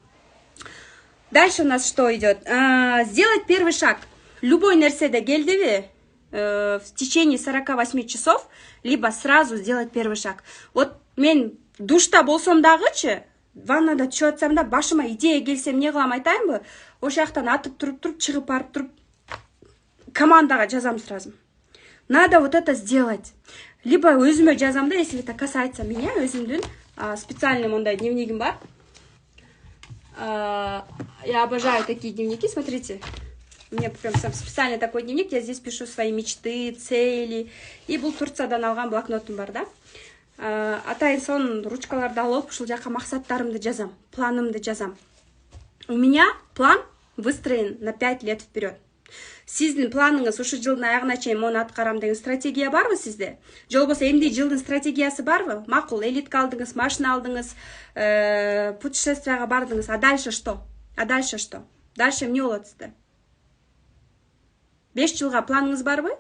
Speaker 1: Дальше у нас что идет? Сделать первый шаг. Любой нерседе келдиби, в течение 48 часов, либо сразу сделать первый шаг. Вот мен душта болсом дагычы, ваннада түшүп атсам да, башыма идея келсе эмне кылам айтайынбы? Ошол жактан атып туруп чыгып барып туруп командага жазам сразу. Надо вот это сделать. Либо өзүмө жазам да, если это касается меня, өзүмдүн специальный мондай дневнигим бар. Я обожаю такие дневники, смотрите. У меня прям специально такой дневник, я здесь пишу свои мечты, цели. И бул Турциядан алган блокнотум бар да. Атайын сонун ручкаларды алып, ушул жака максаттарымды жазам, планымды жазам. У меня план выстроен на 5 лет вперед. Сиздин планыңыз ушу жылдын аягына чейин мону аткарам деген стратегия барбы сизде? Же болбосо эмне жылдын стратегиясы барбы? Макул, элитка алдыңыз, машина алдыңыз, путешествияга бардыңыз. А дальше что? Дальше эмне болот сизде? 5 жылга планыңыз барбы?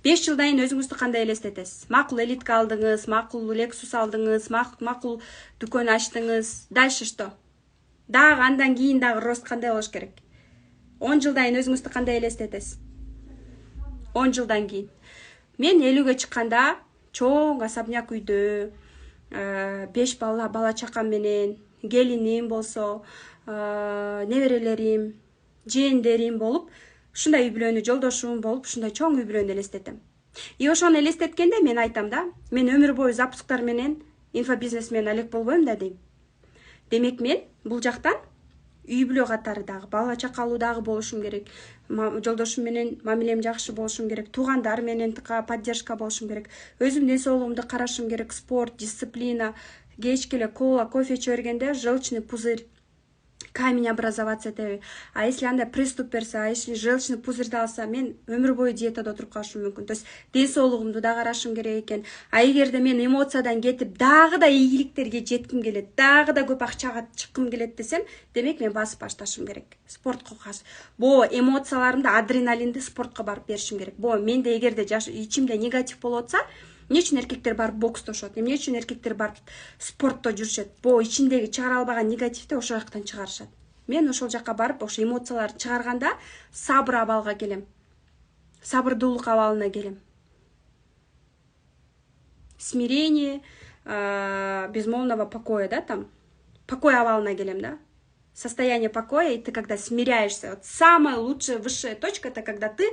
Speaker 1: 5 жылдан кийин өзүңүздү кандай элестетесиз? Макул, элитка алдыңыз, макул, Lexus алдыңыз, макул, дүкөн ачтыңыз. Дальше что? Дагы андан кийин дагы рост кандай болуш керек? 10 жылдан кийин өзүңүздү кандай элестетесиз? 10 жылдан кийин. Мен 50ге чыкканда чоң особняк үйдө, 5 бала чакам менен, келиним болсо, неберелерим, жээндерим болуп, ушундай үй бүлөнү жолдошум болуп, ушундай чоң үй бүлөнү элестетем. И ошону элестеткенде мен айтам да, мен өмүр бою запусктар менен инфобизнес менен алек болбойм да дейм. Демек мен бул жактан үй бүлө катары дагы, бала чакалуу дагы болушум керек. Жолдошум менен мамилем жакшы болушум керек. Туугандар менен поддержка болушум керек. Өзүм ден соолугумду карашым керек. Спорт, дисциплина, кечке эле кола, кофе иче бергенде желчный пузырь, камень образоваться этеби. А если андай приступ берсе, а если желчный пузырьды алса, мен өмүр бою диетада отуруп калышым мүмкүн. То есть ден соолугумду да карашым керек экен. А эгерде мен эмоциядан кетип дагы да ийгиликтерге жетким келет, дагы да көп акчага чыккым келет десем, демек мен басып башташым керек. Спортко бо эмоцияларымды, адреналинди спортко барып беришим керек. Бо менде эгерде ичимде негатив болуп атса, эмне үчүн эркектер барып бокстошот? Эмне үчүн эркектер барып спортто жүрүшөт? Бо ичиндеги чыгара албаган негативди ошол жактан чыгарышат. Мен ошол жака барып, ошо эмоцияларды чыгарганда сабыр абалга келем. Сабырдуулук абалына келем. Смирение, безмолвного покоя, да, там. Покой абалына келем, да. Состояние покоя, и ты когда смиряешься. Вот самая лучшая, высшая точка, это когда ты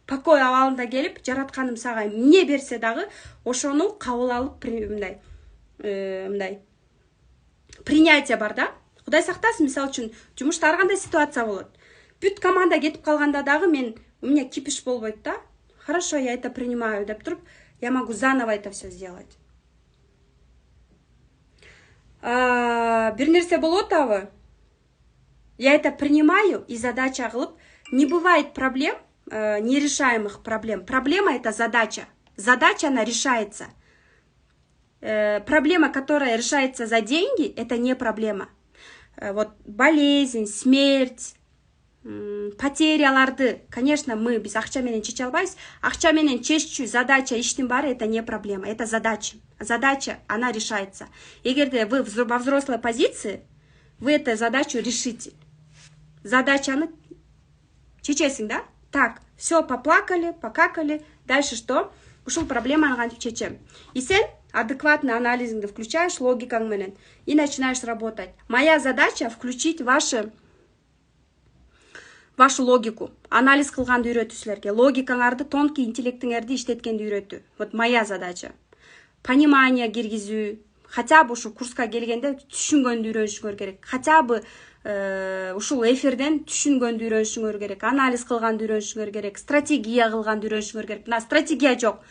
Speaker 1: покой абалында келип, жаратканым сага эмне берсе дагы, ошону кабыл алып, мындай принятие бар да. Кудай сактасын, мисалы үчүн, жумушта ар кандай ситуация болот. Бүт команда кетип калганда дагы у меня кипиш болбойт да. Хорошо, я это принимаю деп туруп, я могу заново это все сделать. Бир нерсе болот абы. Я это принимаю и задача кылып, не бывает проблем, нерешаемых проблем. Проблема — это задача. Задача, она решается. Проблема, которая решается за деньги, это не проблема. Вот болезнь, смерть, потеряларды, конечно, мы без акча менен чече албайбыз. Акча менен чечүү задача, иштин баары — это не проблема, это задача. Задача, она решается. Эгерде вы во взрослой позиции, вы эту задачу решите. Задачаны чечесиң, да? Так, все, поплакали, покакали. Дальше что? Ушул проблеманы кантип чечем. И сен адекватный анализиңди включаешь, логикаң менен, и начинаешь работать. Моя задача включить вашу логику. Анализ кылганды үйрөтүү силерге. Логикаңарды, тонкий интеллектиңерди иштеткенди үйрөтүү. Вот моя задача. Понимание киргизүү. Хотя бы ушу курска келгенде түшүнгөндү үйрөнүшүңөр керек. Хотя бы ушул эфирден түшүнгөндү үйрөнүшүңөр керек. Анализ кылганды үйрөнүшүңөр керек. Стратегия кылганды үйрөнүшүңөр керек. Мына стратегия жок.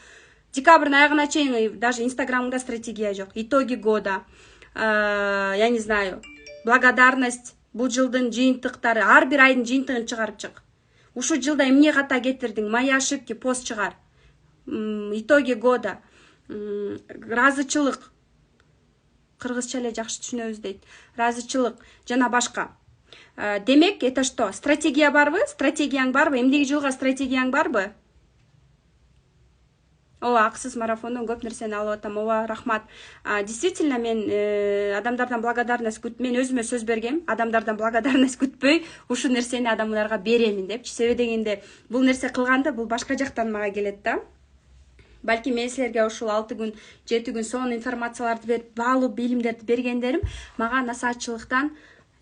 Speaker 1: Декабрдын аягына чейин даже инстаграмыңда стратегия жок. Итоги года. Я не знаю. Благодарность. Бул жылдын жыйынтыктары, ар бир айдын жыйынтыгын чыгарып чык. Ушул жылда эмне ката кетирдиң? Мои ошибки пост чыгар. Итоги года. Разычылык. Кыргызча эле жакшы түшүнөбүз дейт. Разычылык жана башка. Демек, это что? Стратегия барбы? Стратегияң барбы? Эмдеги жылга стратегияң барбы? Ооба, аксыз марафондон көп нерсени алып атам. Ооба, рахмат. Действительно, мен адамдардан благодарность мен өзүмө сөз бергем. Адамдардан благодарность күтпөй, ушул нерсени адамдарга беремин депчи. Себеби дегенде, бул нерсе кылганда бул башка жактан мага келет да. Балки мен силерге ушул 6 күн, 7 күн сонун информацияларды берип, баалуу билимдерди бергендерим мага насаатчылыктан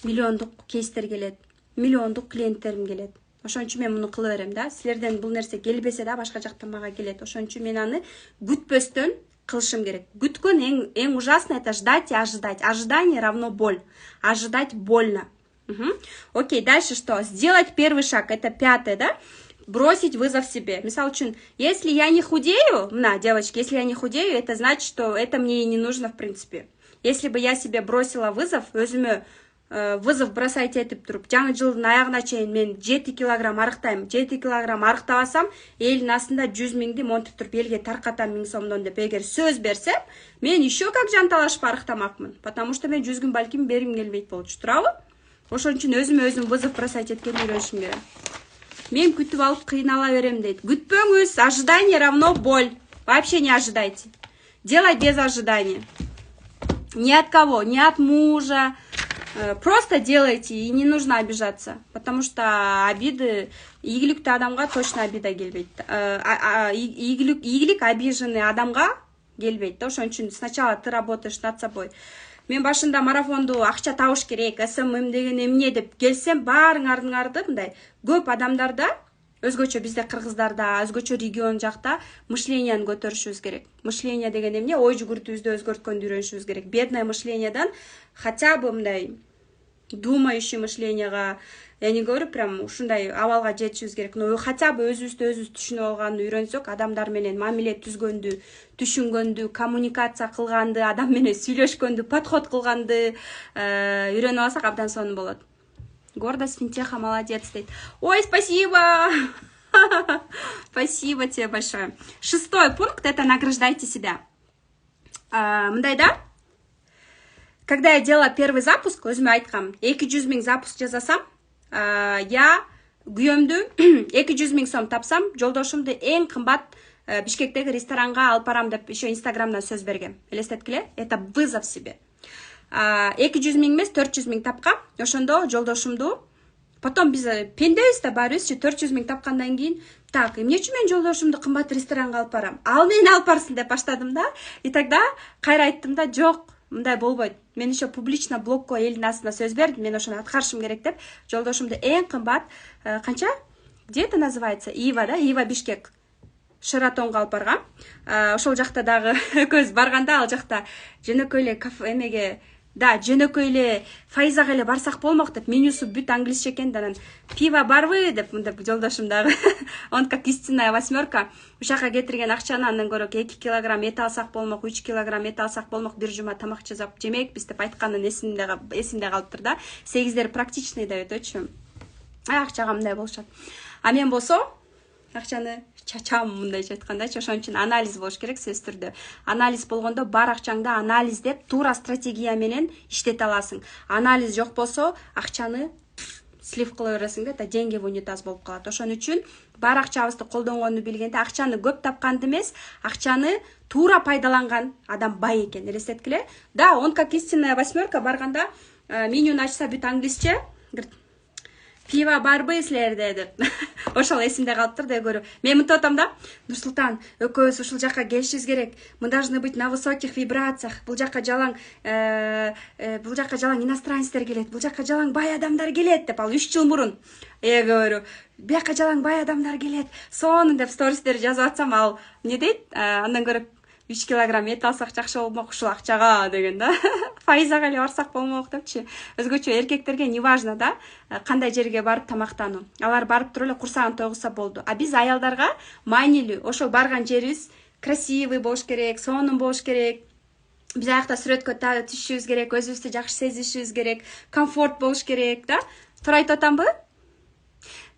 Speaker 1: миллиондук кейстер келет. Миллиондук клиенттерим келет. Ошон үчүн мен муну кыла берем да. Силерден бул нерсе келбесе да башка жактан мага келет. Ошон үчүн мен аны күтпөстөн кылышым керек. Күткөн эң ужасное это ждать и ожидать. Ожидание равно боль. Ожидать больно. Окей, дальше что? Сделать первый шаг. Это 5, да? Бросить вызов себе. Мисал үчүн, если я не худею, девочки, если я не худею, это значит, что это мне и не нужно в принципе. Если бы я себе бросила вызов, өзүмө вызов бросать этип туруп, жаңы жылдын аягына чейин мен 7 килограмм арыктайм, 7 килограмм арыктабасам, элдин астында 100 миңди монтип туруп элге таркатам 1000 сомдон деп эгер сөз берсем, мен еще как жанталашып арыктамакмын, потому что мен 100 күн балким бергим келбейт болчу, туурабы? Ошон үчүн өзүм вызов бросать эткенди үйрөнүшүм керек. Мен күтүп алып кыйнала берем дейт. Күтпөңүз, ожидание равно боль. Вообще не ожидайте. Делай без ожидания. Ни от кого, ни от мужа. Просто делайте, и не нужно обижаться. Потому что обиды, ийгиликтүү адамга точно обида келбейт. Ийгилик обиженный адамга келбейт. Ошон үчүн сначала ты работаешь над собой. Мен башында марафонду акча табыш керек, СММ деген эмне деп келсем, баарыңарды мындай көп адамдарда, өзгөчө бизде кыргыздарда, өзгөчө регион жакта мышленияны көтөрүшүбүз керек. Мышление деген эмне? Ой жүгүртүүбүздү өзгөрткөндү үйрөнүшүбүз керек. Бедное мышлениедан хотя бы мындай думающий мышленияга, я не говорю прям ушундай абалга жетишибиз керек. Но хотя бы өзүбүздү түшүнүп алганды үйрөнсөк, адамдар менен мамиле түзгөндү, түшүнгөндү, коммуникация кылганды, адам менен сүйлөшкөндү, подход кылганды үйрөнүп алсак абдан сонун болот. Гордость финтеха, молодец, дейт. Ой, спасибо! Спасибо тебе большое. 6 пункт — это награждайте себя. Мындай да? Когда я делала первый запуск, өзүмө айткам, 200 000 запуск жасасам, я күйөөмдү 200 000 сом тапсам, жолдошумду эң кымбат Бишкектеги ресторанга алып барам деп еще инстаграмдан сөз бергем. Элестеткиле? Это вызов себе. 200 000 эмес, 400 000 тапкам. Ошондо жолдошумду, потом биз пендебиз да барыбыз, 400 000 тапкандан кийин, так, эмне үчүн мен жолдошумду кымбат ресторанга алып барам? Ал мени алып барсын деп баштадым да. И тогда кайра айттым да, жок, мындай болбойт. Мен еще публично блокко элдин астына сөз бердим, мен ошону аткарышым керек деп, жолдошумду эң кымбат канча? Где это называется? Ива, да? Ива Бишкек. Шератонго алып баргам. Ошол жакта дагы көз барганда, ал жакта жөнөкөй эле кафе эмеге, да, жөнөкөй эле Файзага эле барсак болмок деп, менюсу бүт англисче экен, анан пиво барбы деп жолдошум дагы. Он как истинная 8. Ушака кетирген акчаны андан көрө 2 килограмм эт алсак болмок, 3 килограмм эт алсак болмок, бир жума тамак жасап жемекпиз деп айтканын эсимде калыптыр да. Сегиздер практичный да өтөчү. Акчага мындай болушат. А мен болсо акчаны чачам, мындайча айткандачы. Ошон үчүн анализ болуш керек, сөзсүз түрдө. Анализ болгондо бар акчаңды анализдеп, туура стратегия менен иштете аласың. Анализ жок болсо, акчаны слив кыла бересиң да, деньги в унитаз болуп калат. Ошон үчүн бар акчабызды колдонгонду билгенде, акчаны көп тапканды эмес, акчаны туура пайдаланган адам бай экен. Элестеткиле? Да, он как истинная 8 барганда, менюну ачса бүт англисче, пиво барбы силерде деп. Ошол эсимде калыптыр да, көрүп. Мен мынтип атам да, Нурсултан, экөөбүз ушул жакка келишибиз керек. Мы должны быть на высоких вибрациях. Бул жакка жалаң иностранецтер келет. Бул жакка жалаң бай адамдар келет деп, ал 3 жыл мурун. Көрүп. Бияка жалаң бай адамдар келет. Сонун деп стористер жазып атсам, ал эмне дейт? Андан көрүп 3 килограмм эт алсак жакшы болмок ушул акчага деген да. Файзага эле барсак болмок депчи. Өзгөчө эркектерге не важно да, кандай жерге барып тамактануу. Алар барып туруп эле курсагын тойгузса болду. А биз аялдарга маанилүү, ошол барган жерибиз красивый болуш керек, сонун болуш керек. Биз аякта сүрөткө түшүшүбүз керек, өзүбүздү жакшы сезишибиз керек, комфорт болуш керек да. Туура айтып атамбы?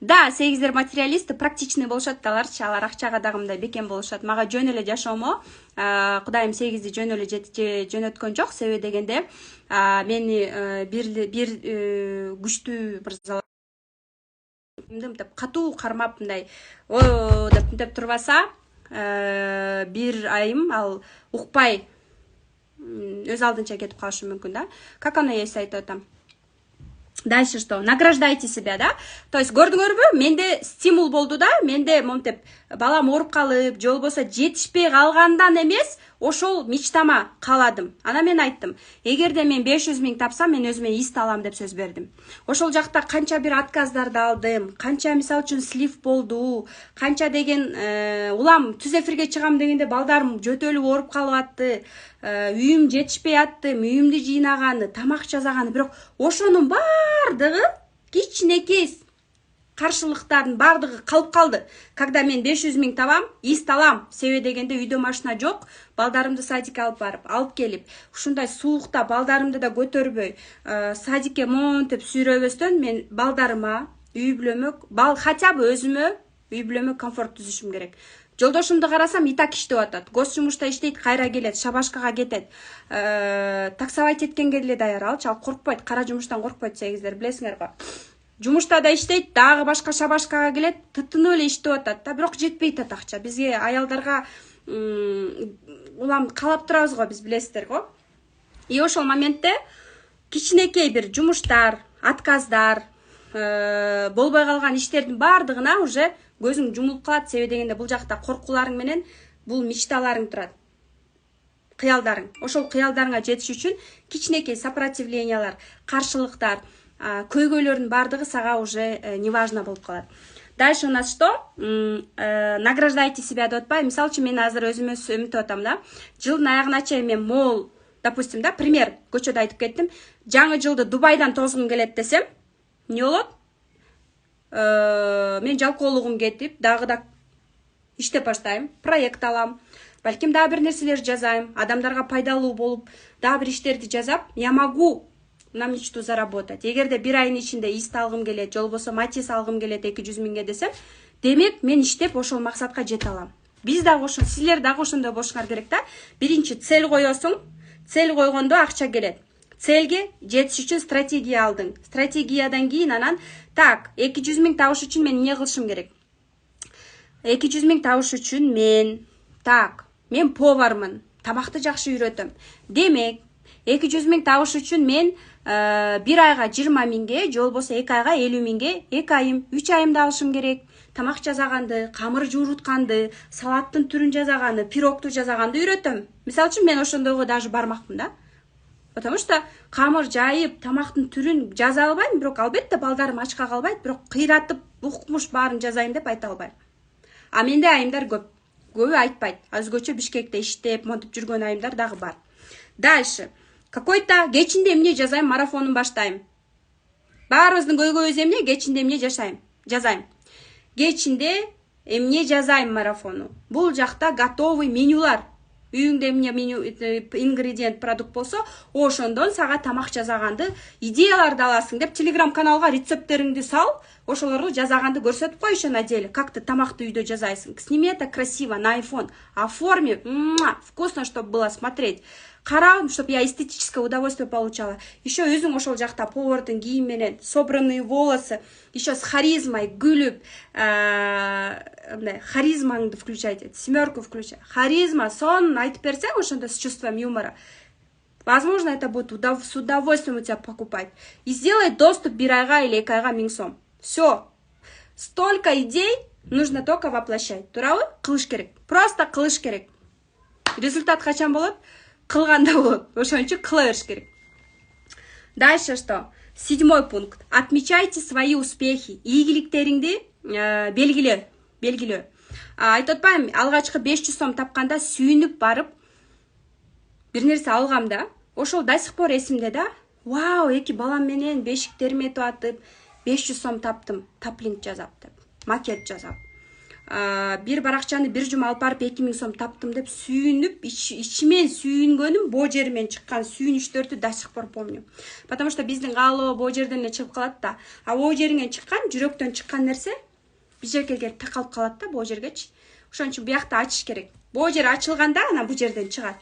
Speaker 1: Да, сегиздер материалисты, практичный болушат, аларчы, алар акчага дагы мындай бекем болушат. Мага жөн эле жашоомо, Кудайым сегизди жөн эле жөнөткөн жок, себеби дегенде, мени бир күчтүү бир деп катуу кармап мындай о деп турбаса, бир айым ал укпай өз алдынча кетип калышы мүмкүн да. Как оно есть, айтып атам. Дальше что? Награждайте себя, да? То есть, көрдүңөрбү? Менде стимул болду да, менде монтеп балам ооруп калып, же болбосо жетишпей калгандан эмес, ошол мечтама каладым. Ана мен айттым, эгерде мен 500 000 тапсам, мен өзүмө ист алам деп сөз бердим. Ошол жакта канча бир отказдарды алдым, канча мисалы үчүн слив болду, канча деген улам түз эфирге чыгам дегенде балдарым жөтөлүп ооруп калып атты, үйүм жетишпей атты, үйүмдү жыйнаганы, тамак жасаганы, бирок ошонун бардыгы кичинекей каршылыктардын бардыгы калып калды. Когда мен 500 000 табам, ист алам, себеби дегенде үйдө машина жок, балдарымды садикке алып келип, ушундай суукта балдарымды да көтөрбөй, садикке монтип сүйрөбөстөн мен балдарыма үй бүлөмө, хотя бы өзүмө үй бүлөмө комфорт түзүшүм керек. Жолдошумду карасам, и так иштеп атат. Гос жумушта иштейт, кайра келет, шабашкага кетет. Таксовать эткенге деле даяр. Ал коркпойт, кара жумуштан коркпойт, сеңиздер билесиңер го. Жумушта да иштейт, дагы башка шабашкага келет, тытынып эле иштеп атат да, бирок жетпей атат акча. Бизге аялдарга улам калап турабыз го, биз билесиздер го. И ошол моментте кичинекей бир жумуштар, отказдар, болбой калган иштердин бардыгына уже көзүң жумулуп калат, себеби дегенде бул жакта коркууларың менен бул мечталарың турат. Кыялдарың. Ошол кыялдарыңа жетиш үчүн кичинекей сопротивлениялар, каршылыктар, көйгөйлөрдүн бардыгы сага уже неважно болуп калат. Дальше у нас что? Награждайте себя деп атпайбы? Мисалы үчүн мен азыр өзүмө үмүт атам да. Жылдын аягына чейин мен мол, допустим, да, пример, көчөдө айтып кеттим. Жаңы жылды Дубайдан тозгум келет десем, эмне болот? Мен жалкоолугум кетип, дагы да иштеп баштайм, проект алам, балким дагы бир нерселер жазайм, адамдарга пайдалуу болуп, дагы бир иштерди жазап, я могу на мечту заработать. Эгерде бир айдын ичинде ист алгым келет, же болбосо матис алгым келет 200 000 десем, демек мен иштеп ошол максатка жете алам. Биз дагы ошо, силер дагы ошондой болушуңар керек да. Биринчи цель коесуң, цель койгондо акча келет. Цельге жетиш үчүн стратегия алдың. Стратегиядан кийин анан, так, 200 000 табыш үчүн мен эмне кылышым керек? 200 000 табыш үчүн мен повармын, тамакты жакшы үйрөтөм. Демек, 200 000 табыш үчүн мен бир айга 20 000, же болбосо 2 айга 50 000, 2 айым, 3 айымды алышым керек. Тамак жасаганды, камыр жуурутканды, салаттын түрүн жасаганды, пирогту жасаганды үйрөтөм. Мисалы үчүн мен ошондойго даже бармакмын да. Потому что камыр жайып, тамактын түрүн жаза албайм, бирок албетте балдарым ачка калбайт, бирок кыйратып, укмуш баарын жазайын деп айта албайм. А менде айымдар көп. Көбү айтпайт. Өзгөчө Бишкекте иштеп, монтип жүргөн айымдар дагы бар. Дальше. Какой-то кечинде эмне жазайм, марафонун баштайм. Баарыбыздын көйгөйүбүз эмне? Кечинде эмне жазайм. Кечинде эмне жазайм марафону. Бул жакта готовый менюлар. Үйүңдө эмне меню, ингредиент, продукт болсо, ошондон сага тамак жасаганды, идеяларды аласың деп Telegram каналга рецепттериңди сал, ошолорду жасаганды көрсөтүп кой еще на деле, как ты тамакты үйдө жасайсың. Сними это красиво на iPhone, оформи, вкусно, чтобы было смотреть. Кара, чтобы я эстетическое удовольствие получала. Еще өзүң ошол жакта повардын кийим менен, собранные волосы, еще с харизмой, күлүп, харизмаңды включайте, 7 включай. Харизма, сон, айтып берсең ошондо с чувством юмора. Возможно, это будет с удовольствием у тебя покупать. И сделай доступ бир айга или 2 айга 1000 сом. Все. Столько идей нужно только воплощать. Туурабы? Кылыш керек. Просто кылыш керек. Результат качан болот? Кылганда болот. Ошон үчүн кыла бериш керек. Дальше что? 7 пункт. Отмечайте свои успехи. Ийгиликтериңди белгилөө. Айтып атпайм, алгачкы 500 сом тапканда сүйүнүп барып бир нерсе алгам да. Ошол до сих пор эсимде да. Вау, эки балам менен бешик терметип атып 500 сом таптым. Таплинг жазап деп, макет жазап. Бир баракчаны бир жума алып барып 2000 сом таптым деп сүйүнүп, ичимен сүйүнгөнүм бо жеримен чыккан сүйүнүчтөрдү до сих пор помню. Потому что биздин каалоо бо жерден эле чыгып калат да. А бо жериңен чыккан, жүрөктөн чыккан нерсе бир жерге келип такалып калат да, бо жергечи. Ошон үчүн буякта ачыш керек. Бо жер ачылганда ана бу жерден чыгат.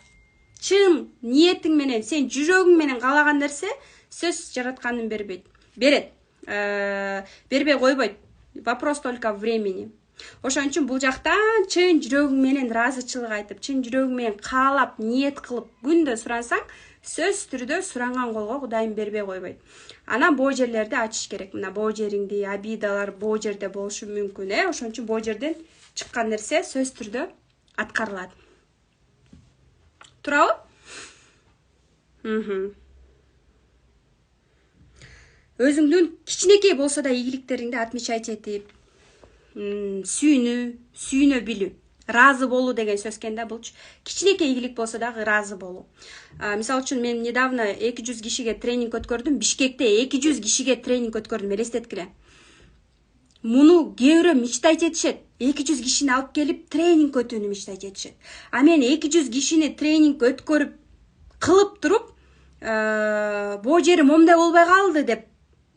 Speaker 1: Чын ниетиң менен, сен жүрөгүң менен каалаган нерсе сөз жаратканын берет. Бербей койбойт. Вопрос только времени. Ошон үчүн бул жактан чын жүрөгүң менен ыраазычылык айтып, чын жүрөгүң менен каалап, ниет кылып күндө сурансаң, сөз түрдө суранган колго Кудайым бербей койбойт. Анан бо жерлерди ачыш керек. Мына бо жериңди, обидалар бо жерде болушу мүмкүн, Ошон үчүн бо жерден чыккан нерсе сөз түрдө аткарылат. Туурабы? Өзүңдүн кичинекей болсо да ийгиликтериңди отмечать этип, сүйүнө билүү. Разы болуу деген сөз экен да, бул кичинекей ийгилик болсо дагы разы болуу. Мисалы үчүн мен недавно 200 кишиге тренинг өткөрдүм. Бишкекте 200 кишиге тренинг өткөрдүм, элестеткиле. Муну кээ бирөө мечтать этишет. 200 кишини алып келип тренинг өтүүнү мечтать этишет. А мен 200 кишини тренинг өткөрүп кылып туруп, бул жери момундай болбой калды деп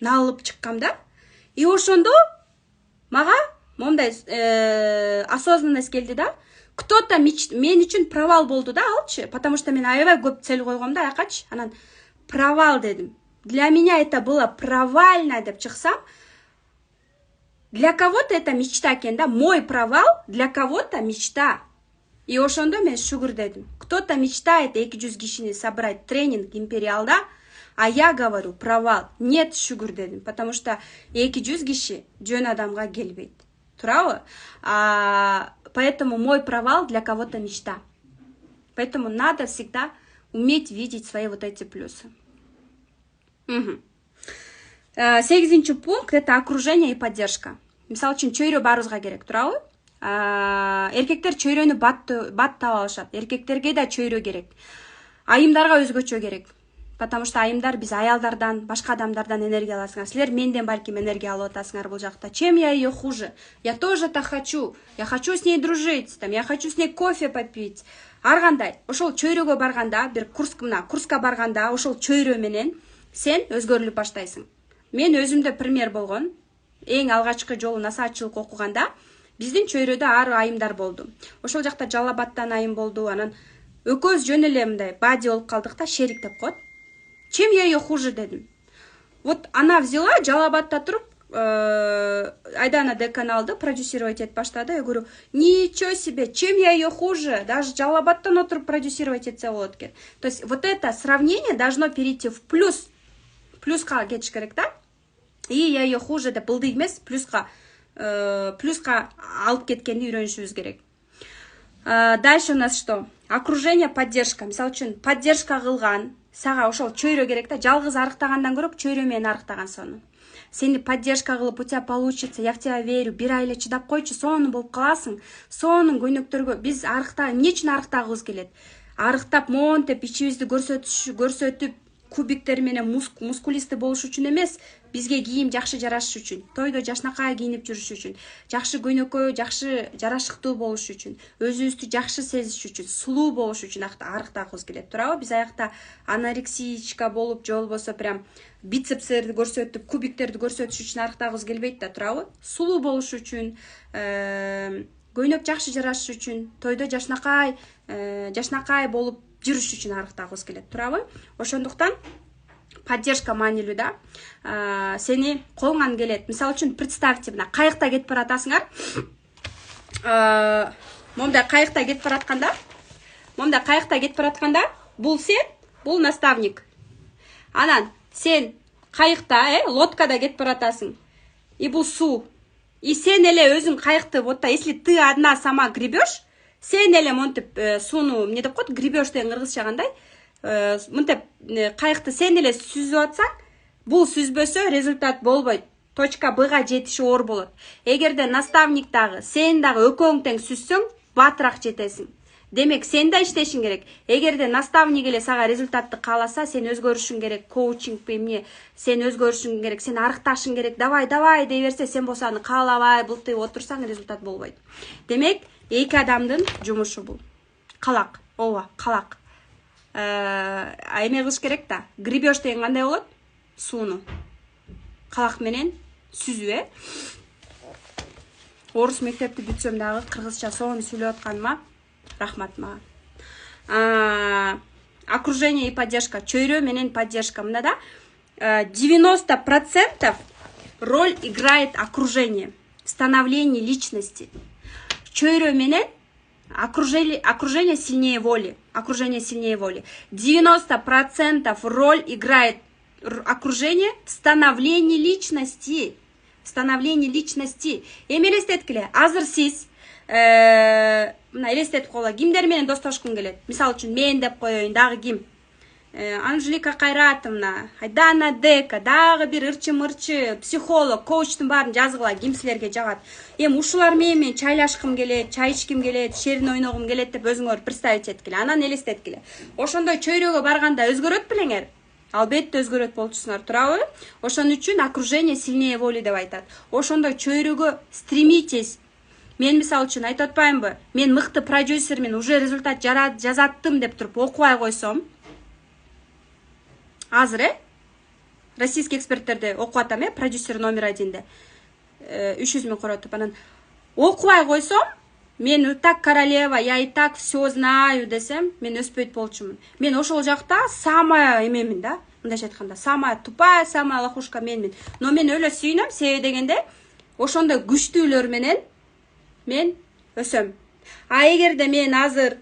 Speaker 1: налып чыккам да. И ошондо мага момундай осознанность келди да. Кто-то мен үчүн провал болду да алчы, потому что мен аябай көп цель койгом да аякачы. Анан провал дедим. Для меня это было провально деп чыксам, для кого-то это мечта экен да. Мой провал для кого-то мечта. И ошондо мен шүгүр дедим. Кто-то мечтает 200 кишини собрать тренинг империалда, а я говорю провал. Нет, шүгүр дедим, потому что 200 киши жөн адамга келбейт. Туурабы? Поэтому мой провал для кого-то мечта. Поэтому надо всегда уметь видеть свои вот эти плюсы. 8-чи пункт — это окружение и поддержка. Мисалы үчүн чөйрө баарыбызга керек, туурабы? Эркектер чөйрөнү баттап алышат. Эркектерге да чөйрө керек. Айымдарга өзгөчө керек. Потому что айымдар биз аялдардан, башка адамдардан энергия аласыңар. Силер менден балким энергия алып атасыңар бул жакта. Чем я ее хуже? Я тоже так хочу. Я хочу с ней дружить, там, я хочу с ней кофе попить. Ар кандай. Ошол чөйрөгө барганда, бир курска барганда, ошол чөйрө менен сен өзгөрүлүп баштайсың. Мен өзүмдө пример болгон. Эң алгачкы жолу насаатчылык окуганда биздин чөйрөдө ар айымдар болду. Ошол жакта Жалал-Абадтан айым болду. Анан экөөбүз жөн эле мындай бади болуп калдык да, шерик деп коет. Чем я ее хуже дедим. Вот она взяла, Жалал-Абадта туруп, Айдана Д-каналды продюсировать этип баштады. Я говорю, ничего себе, чем я ее хуже? Даже Жалал-Абадтан отуруп продюсировать этсе болот экен. То есть вот это сравнение должно перейти в плюс. Плюска кетиш керек да? И я ее хуже деп былдый эмес, плюска алып кеткенди үйрөнүшүбүз керек. Дальше у нас что? Окружение, поддержка. Мисалы үчүн поддержка кылган, сага ошол чөйрө керек да, жалгыз арыктагандан көрөп чөйрө менен арыктаган сону. Сени поддержка кылып, у тебя получится, я в тебя верю, бир ай эле чыдап койчу, сонун болуп каласың. Сонун көйнөктөргө биз эмне үчүн арыктагыбыз келет? Арыктап монтип ичибизди көрсөтүп, кубиктер менен мускулисты болуш үчүн эмес, бизге кийим жакшы жарашыш үчүн, тойдо жашнакай кийинип жүрүш үчүн, жакшы көйнөккө жакшы жарашыктуу болуш үчүн, өзүбүздү жакшы сезиш үчүн, сулуу болуш үчүн арыктагыбыз келет, туурабы? Биз аякта анорексичка болуп, же болбосо прям бицепстерди көрсөтүп, кубиктерди көрсөтүш үчүн арыктагыбыз келбейт да, туурабы? Сулуу болуш үчүн, көйнөк жакшы жарашыш үчүн, тойдо жашнакай болуп жүрүш үчүн арыктагыбыз келет, туурабы? Ошондуктан поддержка маанилүү да. Сени колуңан келет. Мисалы үчүн представьте, мына кайыкта кетип баратасыңар. Момундай кайыкта кетип баратканда, бул сен, бул наставник. Анан сен кайыкта, лодкада кетип баратасың. И бул суу. И сен эле өзүң кайыкты, вот если ты одна сама гребешь, сен эле монтип сууну эмне деп коет, гребешь деген кыргызча кандай? Мынтип кайыкты сен эле сүзүп атсаң, бул сүзбөсө результат болбойт. Точка Б-га жетиши оор болот. Эгерде наставник дагы, сен дагы экөөң тең сүзсөң, батыраак жетесиң. Демек, сен да иштешиң керек. Эгерде наставник эле сага результатты кааласа, сен өзгөрүшүң керек, коучинг эмне, сен өзгөрүшүң керек, сен арыкташың керек, давай дей берсе, сен болсо аны каалабай былтып отурсаң, результат болбойт. Демек, эки адамдын жумушу бул. Калак, калак. Эме кылыш керек да. Гребёж деген кандай болот? Сууну. Калак менен сүзүү, Орус мектепти бүтсөм дагы кыргызча сонун сүйлөп атканыма рахмат мага. Окружение и поддержка. Чөйрө менен поддержка. Мында да 90% роль играет окружение, становление личности. Чөйрө менен окружение сильнее воли. 90% роль играет окружение в становлении личности. Эми элестеткиле, азыр сиз мына элестетип койгула, кимдер менен достошкум келет? Мисалы үчүн мен деп коеюн, дагы ким? Анжелика Кайратовна, Айдана Дека, дагы бир ырчы-мырчы психолог, коучтун баарын жазгыла, ким силерге жагат. Эми ушулар менен чайлашкым келет, чай ичким келет, шерин ойногум келет деп өзүңөр представить эткиле, анан элестеткиле. Ошондой чөйрөгө барганда өзгөрөт белеңер? Албетте өзгөрөт болчусуңар, туурабы? Ошон үчүн окружение сильнее воли деп айтат. Ошондой чөйрөгө стремитесь. Мен мисалы үчүн айтып атпаймынбы? Мен мыкты продюсермин, уже результат жазаттым деп туруп окубай койсом, азыр российский эксперттерди окуп атам, продюсер номер 1-де 300 000 коротуп, анан окубай койсом, мен и так королева, я и так все знаю десем, мен өспөйт болчумун. Мен ошол жакта самая эмемин да, мындайча айтканда, самая тупая, самая лохушка менмин. Но мен өлө сүйүнөм, себеби дегенде ошондой күчтүүлөр менен мен өсөм. А эгерде мен азыр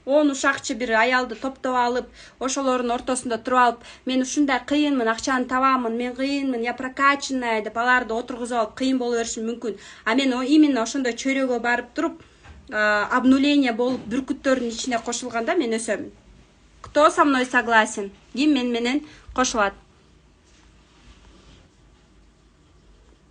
Speaker 1: 10 ушакчы бир аялды топтоп алып, ошолордун ортосунда туруп алып, мен ушундай кыйынмын, акчаны табамын, мен кыйынмын, я прокачанная деп аларды отургузуп алып кыйын боло бериши мүмкүн. А мен именно ошондой чөйрөгө барып туруп, обнуление болуп, бүркүттөрдүн ичине кошулганда мен өсөмүн. Кто со мной согласен? Ким мен менен кошулат?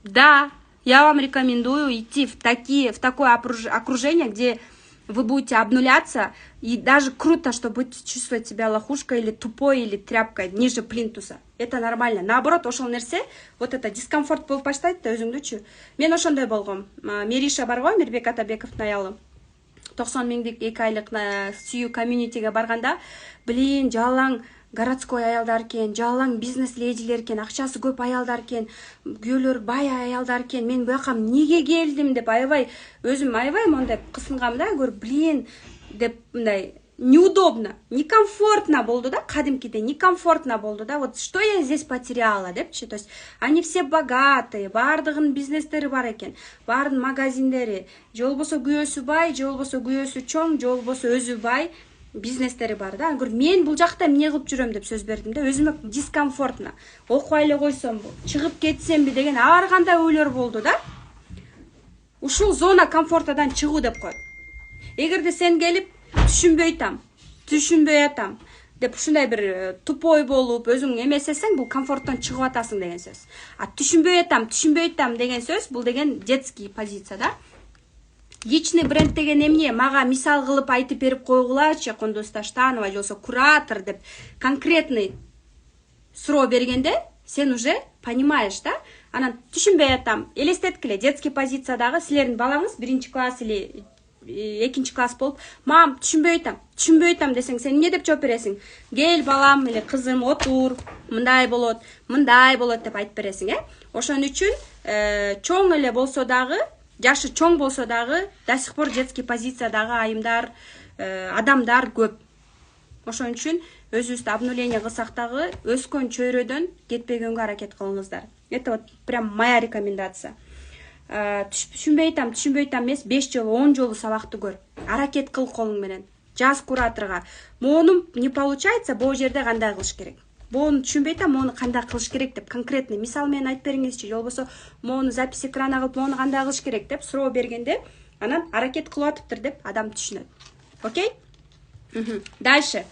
Speaker 1: Да, я вам рекомендую идти в такое окружение, где вы будете обнуляться, и даже круто, что будете чувствовать себя лохушкой или тупой, или тряпкой ниже плинтуса. Это нормально. Наоборот, ошол нерсе, вот это дискомфорт болуп баштайт да өзүңдүчү. Мен ошондой болгом. Мериша бар го, Мирбек Атабековдун аялы. 90 миңдик 2 айлык сүйүү комьюнитиге барганда, блин, жалаң городской аялдар экен, жалаң бизнес ледилер экен, акчасы көп аялдар экен, күйөөлөр бай аялдар экен. Мен буяка эмнеге келдим деп аябай, өзүм аябай мондай кысынгам да, гөр, блин деп мындай неудобно, некомфортно болду да, кадимкидей некомфортно болду да. Вот что я здесь потеряла депчи. То есть они все богатые, бардыгынын бизнестери бар экен, бардын магазиндери, же болбосо күйөөсү бай, же болбосо күйөөсү чоң, же болбосо өзү бай бизнестери бар да. Мен бул жакта эмне кылып жүрөм деп сөз бердим да. Өзүмө дискомфортно. Окубай эле койсомбу, чыгып кетсемби деген ар кандай ойлор болду да. Ушул зона комфортадан чыгуу деп коет. Эгерде сен келип түшүнбөй атам деп ушундай бир тупой болуп, өзүң эмесесең, бул комфорттон чыгып атасың деген сөз. А түшүнбөй атам деген сөз, бул деген детский позиция да. Личный бренд деген эмне? Мага мисал кылып айтып берип койгулачы, Кондус Таштанова, же болбосо куратор деп конкретный суроо бергенде, сен уже понимаешь да. Анан түшүнбөй атам, элестеткиле, детский позициядагы силердин балаңыз 1 класс или 2 класс болуп, мам, түшүнбөй атам десең, сен эмне деп жооп бересиң? Кел балам или кызым, отур, мындай болот деп айтып бересиң, Ошон үчүн чоң эле болсо дагы, жашы чоң болсо дагы, до сих пор детский позициядагы айымдар, адамдар көп. Ошон үчүн өзүбүздү обнуление кылсак дагы өскөн чөйрөдөн кетпегенге аракет кылыңыздар. Это вот прям моя рекомендация. Түшүнбөй атам эмес, 5 жолу 10 жолу сабакты көр. Аракет кыл колуң менен. Жаз кураторго. Мону не получается, бул жерде кандай кылыш керек? Буну түшүнбөй атам, мону кандай кылыш керек деп конкретный мисал менен айтып бериңизчи, же болбосо мону запись экрана кылып, мону кандай кылыш керек деп суроо бергенде, анан аракет кылып атыптыр деп адам түшүнөт. Окей? Дальше.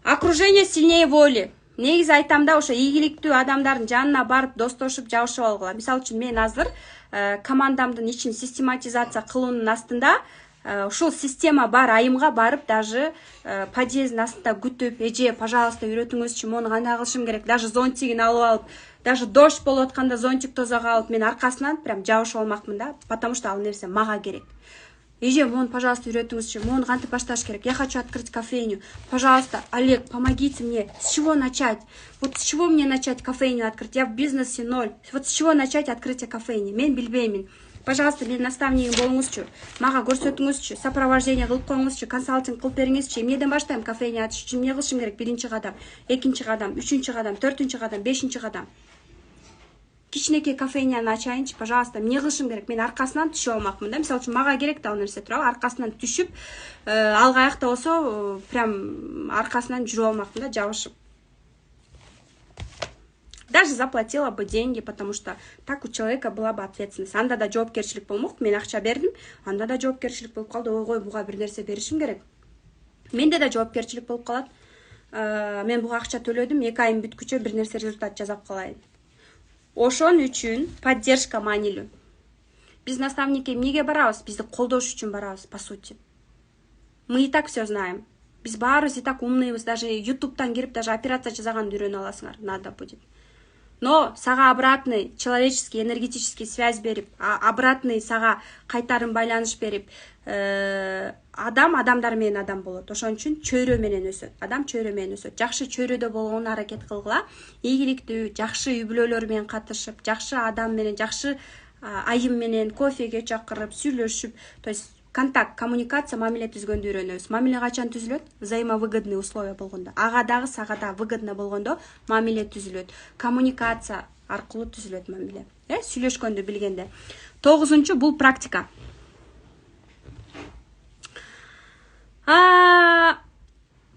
Speaker 1: Окружение сильнее воли. Негизи айтам да, ошо ийгиликтүү адамдардын жанына барып достошуп, жабышып алгыла. Мисалы үчүн мен азыр командамдын ичин систематизация кылуунун астында ушул система бар айымга барып, даже подъездин астында күтүп, эже, пожалуйста, үйрөтүңүзчү, мону кандай кылышым керек, даже зонтигин алып алып, даже дождь болуп атканда зонтик тозого алып, мен аркасынан прям жабышып алмакмын да, потому что ал нерсе мага керек. Эже, мону, пожалуйста, үйрөтүңүзчү, мону кантип башташ керек? Я хочу открыть кофейню. Пожалуйста, Олег, помогите мне. С чего начать? Вот с чего мне начать кофейню открыть? Я в бизнесе 0. Вот с чего начать открытие кофейни? Мен билбеймин. Пожалуйста, мен наставнигим болуңузчу. Мага көрсөтүңүзчү, сопровождение кылып коюңузчу, консалтинг кылып бериңизчи. Эмнеден баштайм кофейня ачыш үчүн? Эмне кылышым керек? 1-чи кадам, 2-чи кадам, 3-чү кадам, 4-чү кадам, 5-чи кадам. Кичинекей кофейняны ачайынчы, пожалуйста. Эмне кылышым керек? Мен аркасынан түшүп алмакмын да. Мисалы үчүн мага керек да ал нерсе, туурабы? Аркасынан түшүп, алга аякта болсо, прям аркасынан жүрүп алмакмын да, жабышып. даже заплатила бы деньги, потому что так у человека была бы ответственность. Анда да жоопкерчилик болмок, мен акча бердим, анда да жоопкерчилик болуп калды, ойгой буга бир нерсе беришим керек. Менде да жоопкерчилик болуп калат. Мен буга акча төлөдүм, 2 айым бүткүчө бир нерсе результат жасап калайын. Ошон үчүн поддержка маанилүү. Биз наставникке эмнеге барабыз? Бизди колдош үчүн барабыз, по сути. Мы и так все знаем. Биз баарыбыз и так умныйбыз, даже ютубтан кирип даже операция жасаганды үйрөнө аласыңар, надо будет. Но сага обратный человеческий, энергетический связь берип, обратный сага кайтарым байланыш берип, адам адамдар менен адам болот. Ошон үчүн чөйрө менен өсөт. Адам чөйрө менен өсөт. Жакшы чөйрөдө болгонго аракет кылгыла. Ийгиликтүү, жакшы үй-бүлөлөр менен катышып, жакшы адам менен, жакшы айым менен кофеге чакырып, сүйлөшүп, то есть контакт, коммуникация, мамиле түзгөндү үйрөнөбүз. Мамиле качан түзүлөт? Взаимовыгодный условия болгондо. Ага дагы сага да выгодно болгондо мамиле түзүлөт. Коммуникация аркылуу түзүлөт мамиле. Сүйлөшкөндү билгенде. 9-нчу бул практика.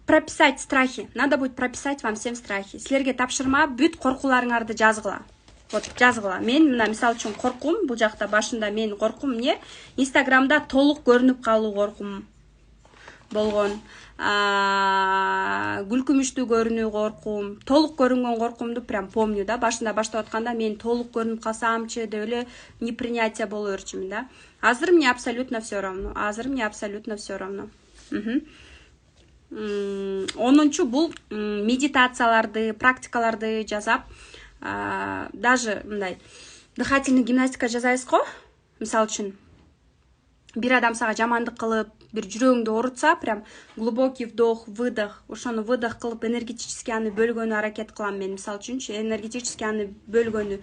Speaker 1: Прописать страхи. Надо будет прописать вам всем страхи. Силерге тапшырма, бүт коркууларыңарды жазгыла. Вот жазгыла. Мен мына мисал үчүн коркум, бул жакта башында мен коркум эмне? Инстаграмда толук көрүнүп калуу коркум болгон. Гүлкүмүштүү көрүнүү коркум. Толук көрүнгөн коркумду прям помню, да. Башында баштап атканда мен толук көрүнүп калсамчы деп эле непринятие боло берчүмүн, да. Азыр мне абсолютно все равно. Азыр мне абсолютно все равно. 10-нчу бул медитацияларды, практикаларды жасап, даже мындай дыхательный гимнастика жасайсыз го? Мисал үчүн бир адам сага жамандык кылып, бир жүрөгүңдү оорутса, прям глубокий вдох, выдох, ошону выдох кылып энергетически аны бөлгөнү аракет кылам мен. Мисал үчүнчү энергетически аны бөлгөнү.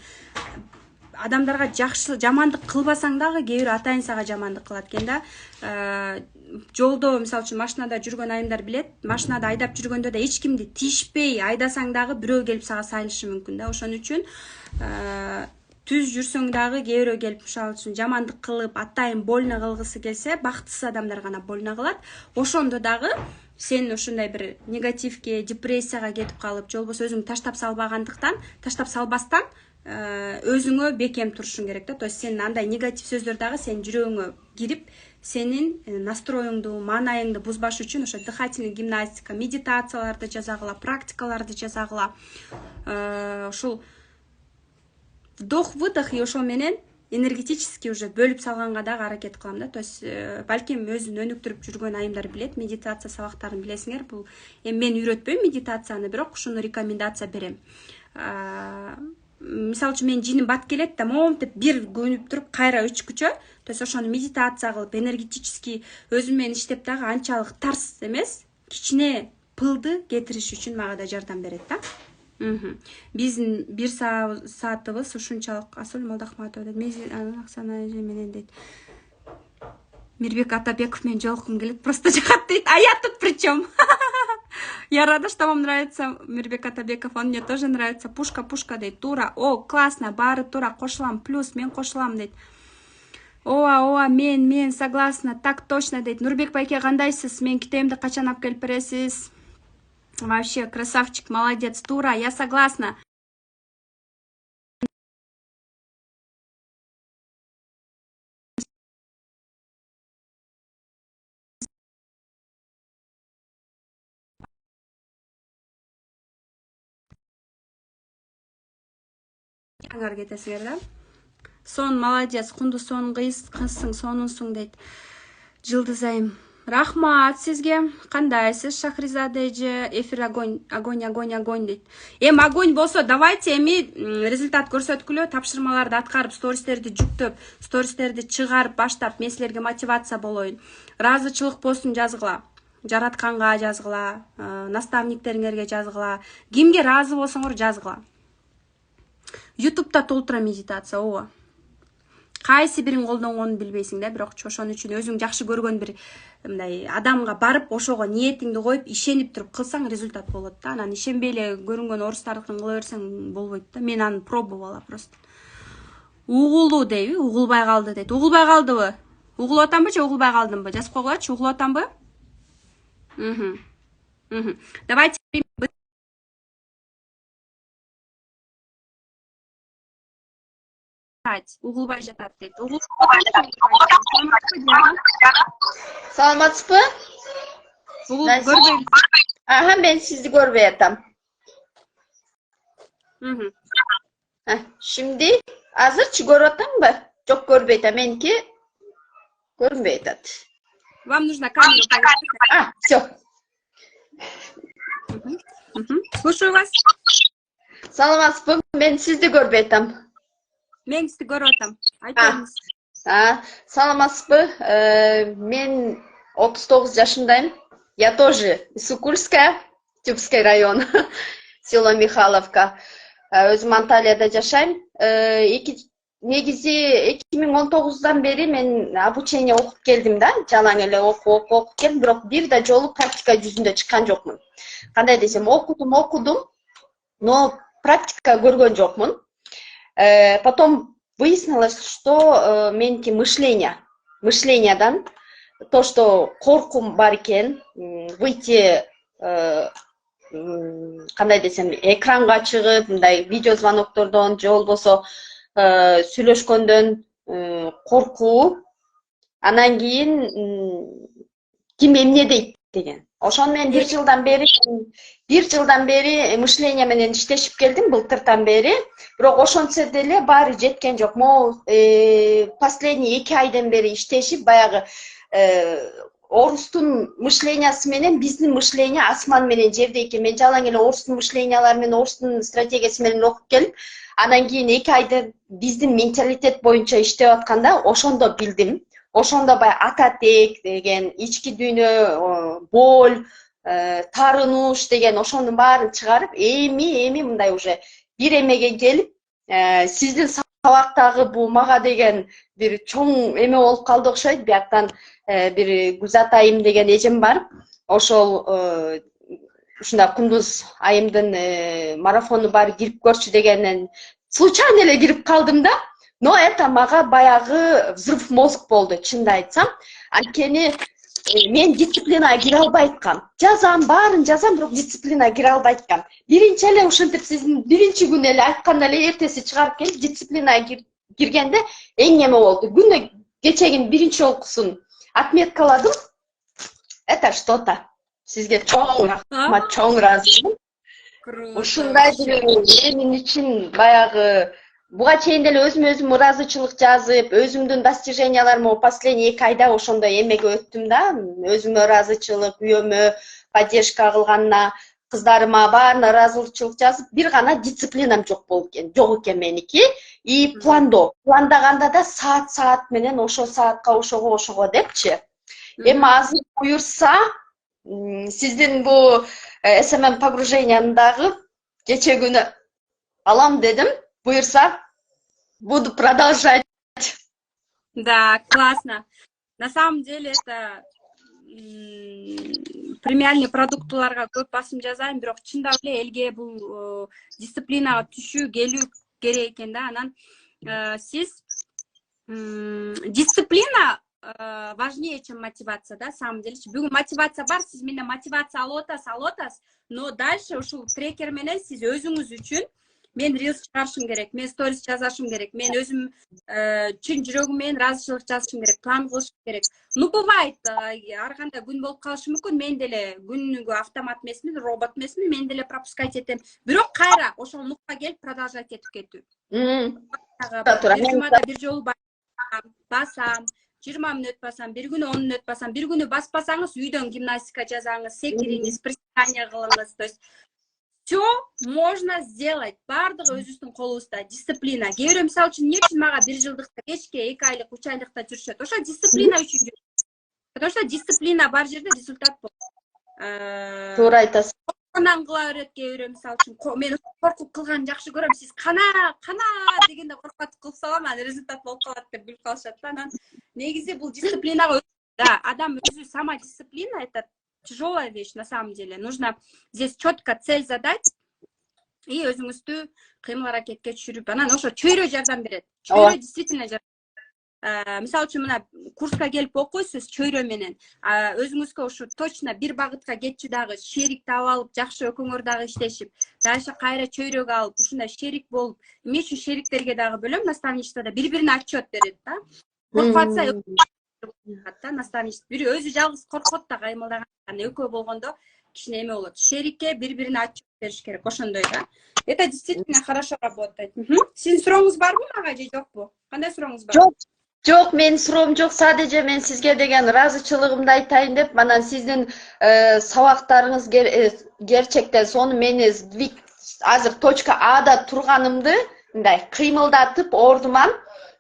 Speaker 1: Адамдарга жакшы жамандык кылбасаң дагы кээ бир атайын сага жамандык кылат экен да. Жолдо мисал үчүн машинада жүргөн айымдар билет. Машинада айдап жүргөндө да эч кимди тишпей айдасаң дагы бирөө келип сага сайылышы мүмкүн да. Ошон үчүн түз жүрсөң дагы кээ бирөө келип мисал үчүн жамандык кылып, атайын больно кылгысы келсе, бактысыз адамдар гана больно кылат. Ошондо дагы сен ушундай бир негативке, депрессияга кетип калып, же болбосо өзүң таштап салбастан өзүңө бекем турушуң керек да. То есть сен андай негатив сөздөр дагы сен жүрөгүңө кирип, сенин настроюңду, маанайыңды бузбаш үчүн ошо дыхательный гимнастика, медитацияларды жасагыла, практикаларды жасагыла. Ушул вдох-выдох и ошол менен энергетически уже бөлүп салганга дагы аракет кылам да. То есть балким өзүн өнүктүрүп жүргөн айымдар билет, медитация сабактарын билесиңер. Бул мен үйрөтпөйм медитацияны, бирок ушуну рекомендация берем. Мисал үчүн мен жиним бат келет да, моментип бир көнүп туруп кайра өчкүчө, то есть ошону медитация кылып, энергетически өзүм менен иштеп дагы анчалык тарс эмес, кичине пылды кетириш үчүн мага да жардам берет да. Биздин бир саатыбыз ушунчалык. Асыл Молдахматова дейт. Оксана эже менен дейт. Мирбек Атабеков менен жолуккум келет, просто жагат дейт. А я тут при чем? Я рада, что вам нравится Мирбек Атабеков, он мне тоже нравится. Пушка дейт. Тура. О, классно, баары тура кошулам, плюс мен кошулам дейт. Ооа, мен согласна, так точно дейт. Нурбек байке кандайсыз? Мен китебимди качан алып келип бересиз? Вообще красавчик, молодец, Тура, я согласна. Кетесиңер да? Сон молодец, кунду сон кызсың, сонунсуң дейт. Жылдыз айым. Рахмат сизге. Кандайсыз, Шахризада эже? Эфир огонь дейт. Огонь болсо, давайте результат көрсөткүлө, тапшырмаларды аткарып, стористерди жүктөп, стористерди чыгарып баштап, мен силерге мотивация болоюн. Ыраазычылык постун жазгыла. Жаратканга жазгыла, наставниктериңерге жазгыла. Кимге ыраазы болсоңор жазгыла. Ютубта толтура медитация, ооба. Кайсы бирин колдонгонун билбейсиң да, бирок ошон үчүн өзүң жакшы көргөн бир мындай адамга барып, ошого ниетиңди коюп, ишенип туруп кылсаң результат болот да. Анан ишенбей эле көрүнгөн орустардыкын кыла берсең болбойт да. Мен аны пробовала просто. Угулуу дейби, угулбай калды дейт. Угулбай калдыбы? Угулуп атамбы же угулбай калдымбы? Жазып койгулачы, угулуп атамбы? Давайте угулбай жатат дейт.
Speaker 3: Саламатсызбы?
Speaker 1: Угулуп көрбөйм.
Speaker 3: Aha, ben sizi görmeyeyim. Şimdi azırçı görüyorsun mu? Çok görmeyeyim. Benimki görmeyeyim.
Speaker 1: Вам нужна камера повыше.
Speaker 3: Все.
Speaker 1: Слушаю вас.
Speaker 3: Саламатсызбы? Ben sizi görmeyeyim.
Speaker 1: Мен сизди көрүп атам. Айтыңыз.
Speaker 3: Саламатсызбы? Ben 39 yaşındayım. Я тоже из Сукульска, Тюбский район, село Михайловка. Өзім Анталияда жашайм. Негизи 2019'dan beri men обучение окуп келдим да, жалаң эле окуп келдим, бирок бир да жолу практика жүзүндө чыккан жокмун. Кандай десем, окудум, но практика көргөн жокмун. Потом выяснилось, что меники мышлениядан то, что коркум бар экен, выйти, кандай десем, экранга чыгып, мындай видео звоноктордон же болбосо сүйлөшкөндөн коркуу, анан кийин ким эмне дейт деген. Ошону мен бир жылдан бери мышление менен иштешип келдим, былтыртан бери. Бирок ошончо деле баары жеткен жок. Могу последний 2 айдан бери иштешип, баягы орустун мышлениясы менен биздин мышление асман менен жерде экен. Мен жалаң эле орустун мышлениялары менен, орустун стратегиясы менен окуп келип, анан кийин 2 айда биздин менталитет боюнча иштеп атканда ошондо билдим. Ошондо бай ататек деген, ички дүйнө, боль, тарынуш деген ошонун баарын чыгарып, эми мындай уже бир эмеге келип, сиздин сабактагы бул мага деген бир чоң эме болуп калды окшойт. Бияктан бир Гүзат айым деген эжем бар. Ошол ушундай Кундуз айымдын марафону бар, кирип көрчү дегенен случайно эле кирип калдым да. Но это мага баягы взрыв мозг болду, чынды айтсам. Анткени мен дисциплинага кире албай аткам. Жазам, баарын жазам, бирок дисциплинага кире албай аткам. Биринчи эле ушинтип сиздин биринчи күнү эле айтканда эле эртеси чыгарып келип дисциплинага киргенде эң эме болду. Күнү кечегин биринчи окуусун отметкаладым. Это что-то. Сизге чоң рахмат, чоң ыраазымын. Ушундай бир менин үчүн баягы буга чейин деле өзүм ыраазычылык жазып, өзүмдүн достиженияларымы последний 2 айда ошондой эмеге өттүм да. Өзүмө ыраазычылык, үйөмө поддержка кылганына, кыздарыма баарына ыраазычылык жазып, бир гана дисциплинам жок экен меники. И пландаганда да саат менен ошо саатка ошого депчи. Эми азыр буюрса, сиздин бу SMM погружениядагы кече күнү алам дедим. Буюрса, буду продолжать.
Speaker 1: Да, классно. На самом деле это премиальный продуктуларга көп басым жасайм, бирок чындап эле элге бул дисциплинага түшүү, келүү керек экен да. Анан сиз дисциплина важнее, чем мотивация, да, на самом деле. Бүгүн мотивация бар, сиз менен мотивация алып атасыз, но дальше ушул трекер менен сиз өзүңүз үчүн мен рилс чыгарышым керек, мен сторис жазышым керек, мен өзүм чын жүрөгүм менен ыраазычылык жазышым керек, план кылышым керек. Ну, бывает, ар кандай күн болуп калышы мүмкүн, мен деле күнүгө автомат эмесмин, робот эмесмин, мен деле пропускать этем. Бирок кайра ошол нукка келип продолжать этип кетүү. Бир жолу басам, 20 мүнөт басам, бир күнү 10 мүнөт басам, бир күнү баспасаңыз үйдөн гимнастика жазаңыз, секириңиз, приседания кылыңыз. То есть все можно сделать. Бардыгы өзүбүздүн колубузда. Дисциплина. Кээ бирөө мисалы үчүн эмне үчүн мага 1 жылдыкта, кечке 2 айлык, 3 айлыкта жүрүшөт? Ошо дисциплина үчүн жүрүшөт. Потому что дисциплина бар жерде результат болот.
Speaker 3: Туура айтасыз.
Speaker 1: Анан кыла берет кээ бирөө мисалы үчүн. Мен коркуп кылганды жакшы көрөм. Сиз кана дегенде коркуп кылып салам, анан результат болуп калат деп билип калышат да. Анан негизи бул дисциплинага да, адам өзү самодисциплина это тяжелая вещь на самом деле. Нужно здесь четко цель задать и өзүңүздү кыймыл аракетке түшүрүп, анан ошо чөйрө жардам берет. Чөйрө действительно мисалы үчүн мына курска келип окуйсуз чөйрө менен, өзүңүзгө ушу точно бир багытка кетчү дагы шерик таап алып, жакшы экөөңөр дагы иштешип, дальше кайра чөйрөгө алып, ушундай шерик болуп, эмне үчүн шериктерге дагы бөлөм, наставничестводо бири-бирине отчет берет да. Коркуп атса, наставничество бири өзү жалгыз коркот да каймылдагандан, экөө болгондо кичине эме болот. Шерикке бири-бирине отчет бериш керек, ошондой да. Это действительно хорошо работает. Сиздин сурооңуз барбы мага же жокпу? Кандай сурооңуз бар?
Speaker 3: Жок, менин суроом жок. Садеже мен сизге деген ыраазычылыгымды айтайын деп, анан сиздин сабактарыңыз герчектен сону мени азыр точка Ада турганымды мындай кыймылдатып ордуман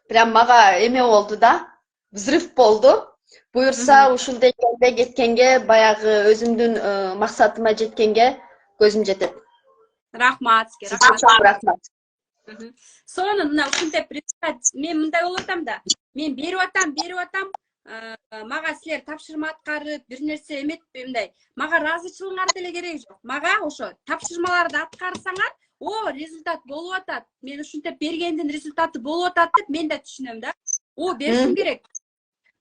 Speaker 3: прям мага эме болду да, взрыв болду. Буюрса ушул деңгээлде кеткенге, баягы өзүмдүн максатыма жеткенге көзүм жетет.
Speaker 1: Рахмат сизге,
Speaker 3: рахмат.
Speaker 1: Сону мына ушинтип мен мындай болуп атам да. Мен берип атам, мага силер тапшырма аткарып, бир нерсе эметпи мындай. Мага ыраазычылыгыңар деле кереги жок. Мага ошо тапшырмаларды аткарсаңар, результат болуп атат. Мен ушинтип бергендин результаты болуп атат деп мен да түшүнөм да. Беришим керек.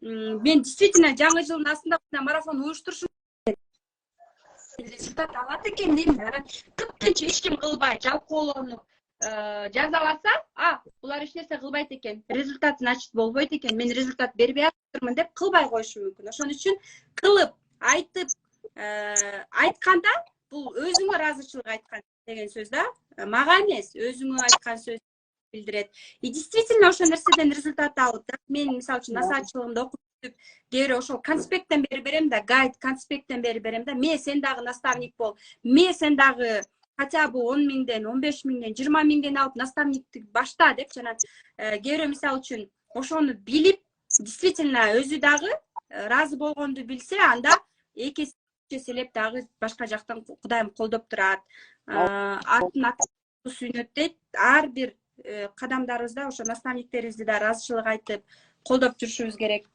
Speaker 1: Мен действительно жаңы жылдын астында марафон уюштурушум результат алат экен дейм. Кыптынчы эч ким кылбай, жалкоолонуп жазаласа, булар эч нерсе кылбайт экен, результат значит болбойт экен, мен результат бербей атырмын деп кылбай коюшу мүмкүн. Ошон үчүн кылып, айтып, айтканда бул өзүңө ыраазычылык айткан деген сөз да. Мага эмес, өзүңө айткан сөз билдирет. И действительно ошол нерседен результат алып, мен мисалы үчүн насаатчылыгымды окуп кээ ошол конспекттен бери берем да, гайд конспекттен бери берем да. Сен дагы наставник бол. Сен дагы хотя бы 10 миңден, 15 миңден, 20 миңден алып наставниктик башта деп жана кээ мисалы үчүн ошону билип, действительно өзү дагы ыраазы болгонду билсе, анда эки эселеп дагы башка жактан Кудайым колдоп турат. Атын сүйнөт дейт. Ар бир кадамдарыбызда ошо наставниктерибизди да ыраазычылык айтып, колдоп жүрүшүбүз керек.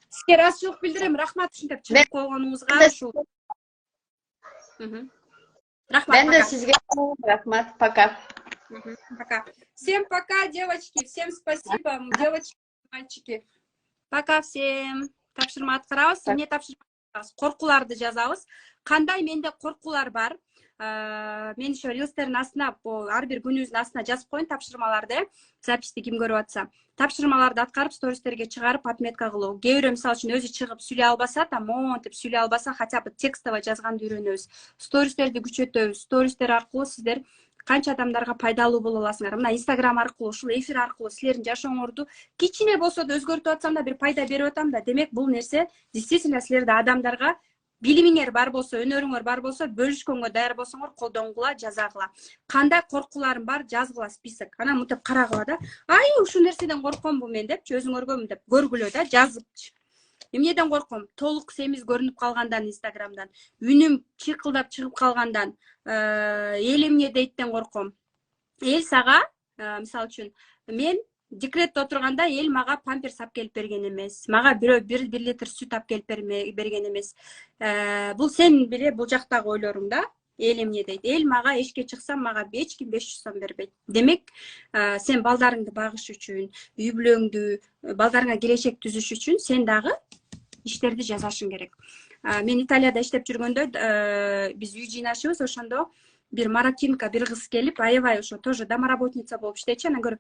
Speaker 1: Сизге ыраазычылык билдирем. Рахмат ушинтип чыгып койгонуңузга. Рахмат.
Speaker 3: Мен да сизге рахмат. Пока.
Speaker 1: Пока. Всем пока, девочки. Всем спасибо, девочки, мальчики. Пока всем. Тапшырма аткарабыз. Эмне тапшырма аткарабыз? Коркууларды жазабыз. Кандай менде коркуулар бар? Мен ошо рилстердин астына, ар бир күнүбүздүн астына жазып коеюн тапшырмаларды. Записти ким көрүп атса. Тапшырмаларды аткарып, стористерге чыгарып, отметка кылуу. Кээ бирөө мисалы үчүн өзү чыгып сүйлөй албаса, монтип сүйлөй албаса, хотя бы текстово жазганды үйрөнөбүз. Стористерди күчөтөбүз. Стористер аркылуу сиздер канча адамдарга пайдалуу боло аласыңар. Мына Instagram аркылуу, ушул эфир аркылуу силердин жашооңорду кичине болсо да өзгөртүп атсам да, бир пайда берип атам да. Демек, бул нерсе действительно силерди адамдарга билимиңер бар болсо, өнөрүңөр бар болсо, бөлүшкөнгө даяр болсоңор, колдонгула, жазагыла. Кандай коркууларым бар, жазгыла список. Анан мынтип карагыла да. Ушул нерседен коркомбу мен депчи, өзүңөргө мынтип көргүлө да, жазыпчы. Эмнеден корком? Толук семиз көрүнүп калгандан Instagramдан, үнүм чыйкылдап чыгып калгандан, эл эмне дейттен корком. Эл сага, мисалы үчүн, мен декретте отурганда эл мага памперс алып келип берген эмес. Мага бирөө 1 литр сүт алып келип берген эмес. Бул сен биле бул жактагы ойлоруң да. Эл эмне дейт? Эл мага эшикке чыксам, мага эч ким 500 сом бербейт. Демек, сен балдарыңды багыш үчүн, үй бүлөңдү, балдарыңа келечек түзүш үчүн сен дагы иштерди жасашың керек. Мен Италияда иштеп жүргөндө, биз үй жыйнашыбыз, ошондо бир мароккинка бир кыз келип, аябай ошо тоже домоработница болуп иштечү. Анан көрүп,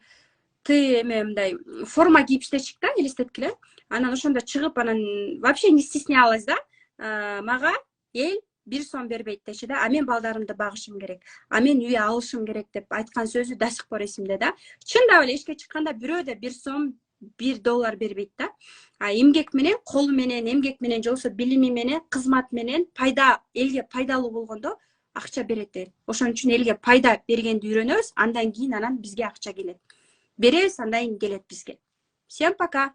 Speaker 1: ты эме мындай форма кийип иштечик да, элестеткиле. Анан ошондо чыгып, анан вообще не стеснялась да. Мага эл 1 сом бербейт дечи да, мен балдарымды багышым керек, мен үй алышым керек деп айткан сөзү да сих пор эсимде да. Чындап эле эшикке чыкканда бирөө да 1 сом, 1 доллар бербейт да. Эмгек менен, колу менен, эмгек менен, жолсо билими менен, кызмат менен пайда, элге пайдалуу болгондо акча берет дейт. Ошон үчүн элге пайда бергенди үйрөнөбүз, андан кийин анан бизге акча келет. Беребиз, андан кийин келет бизге. Всем пока.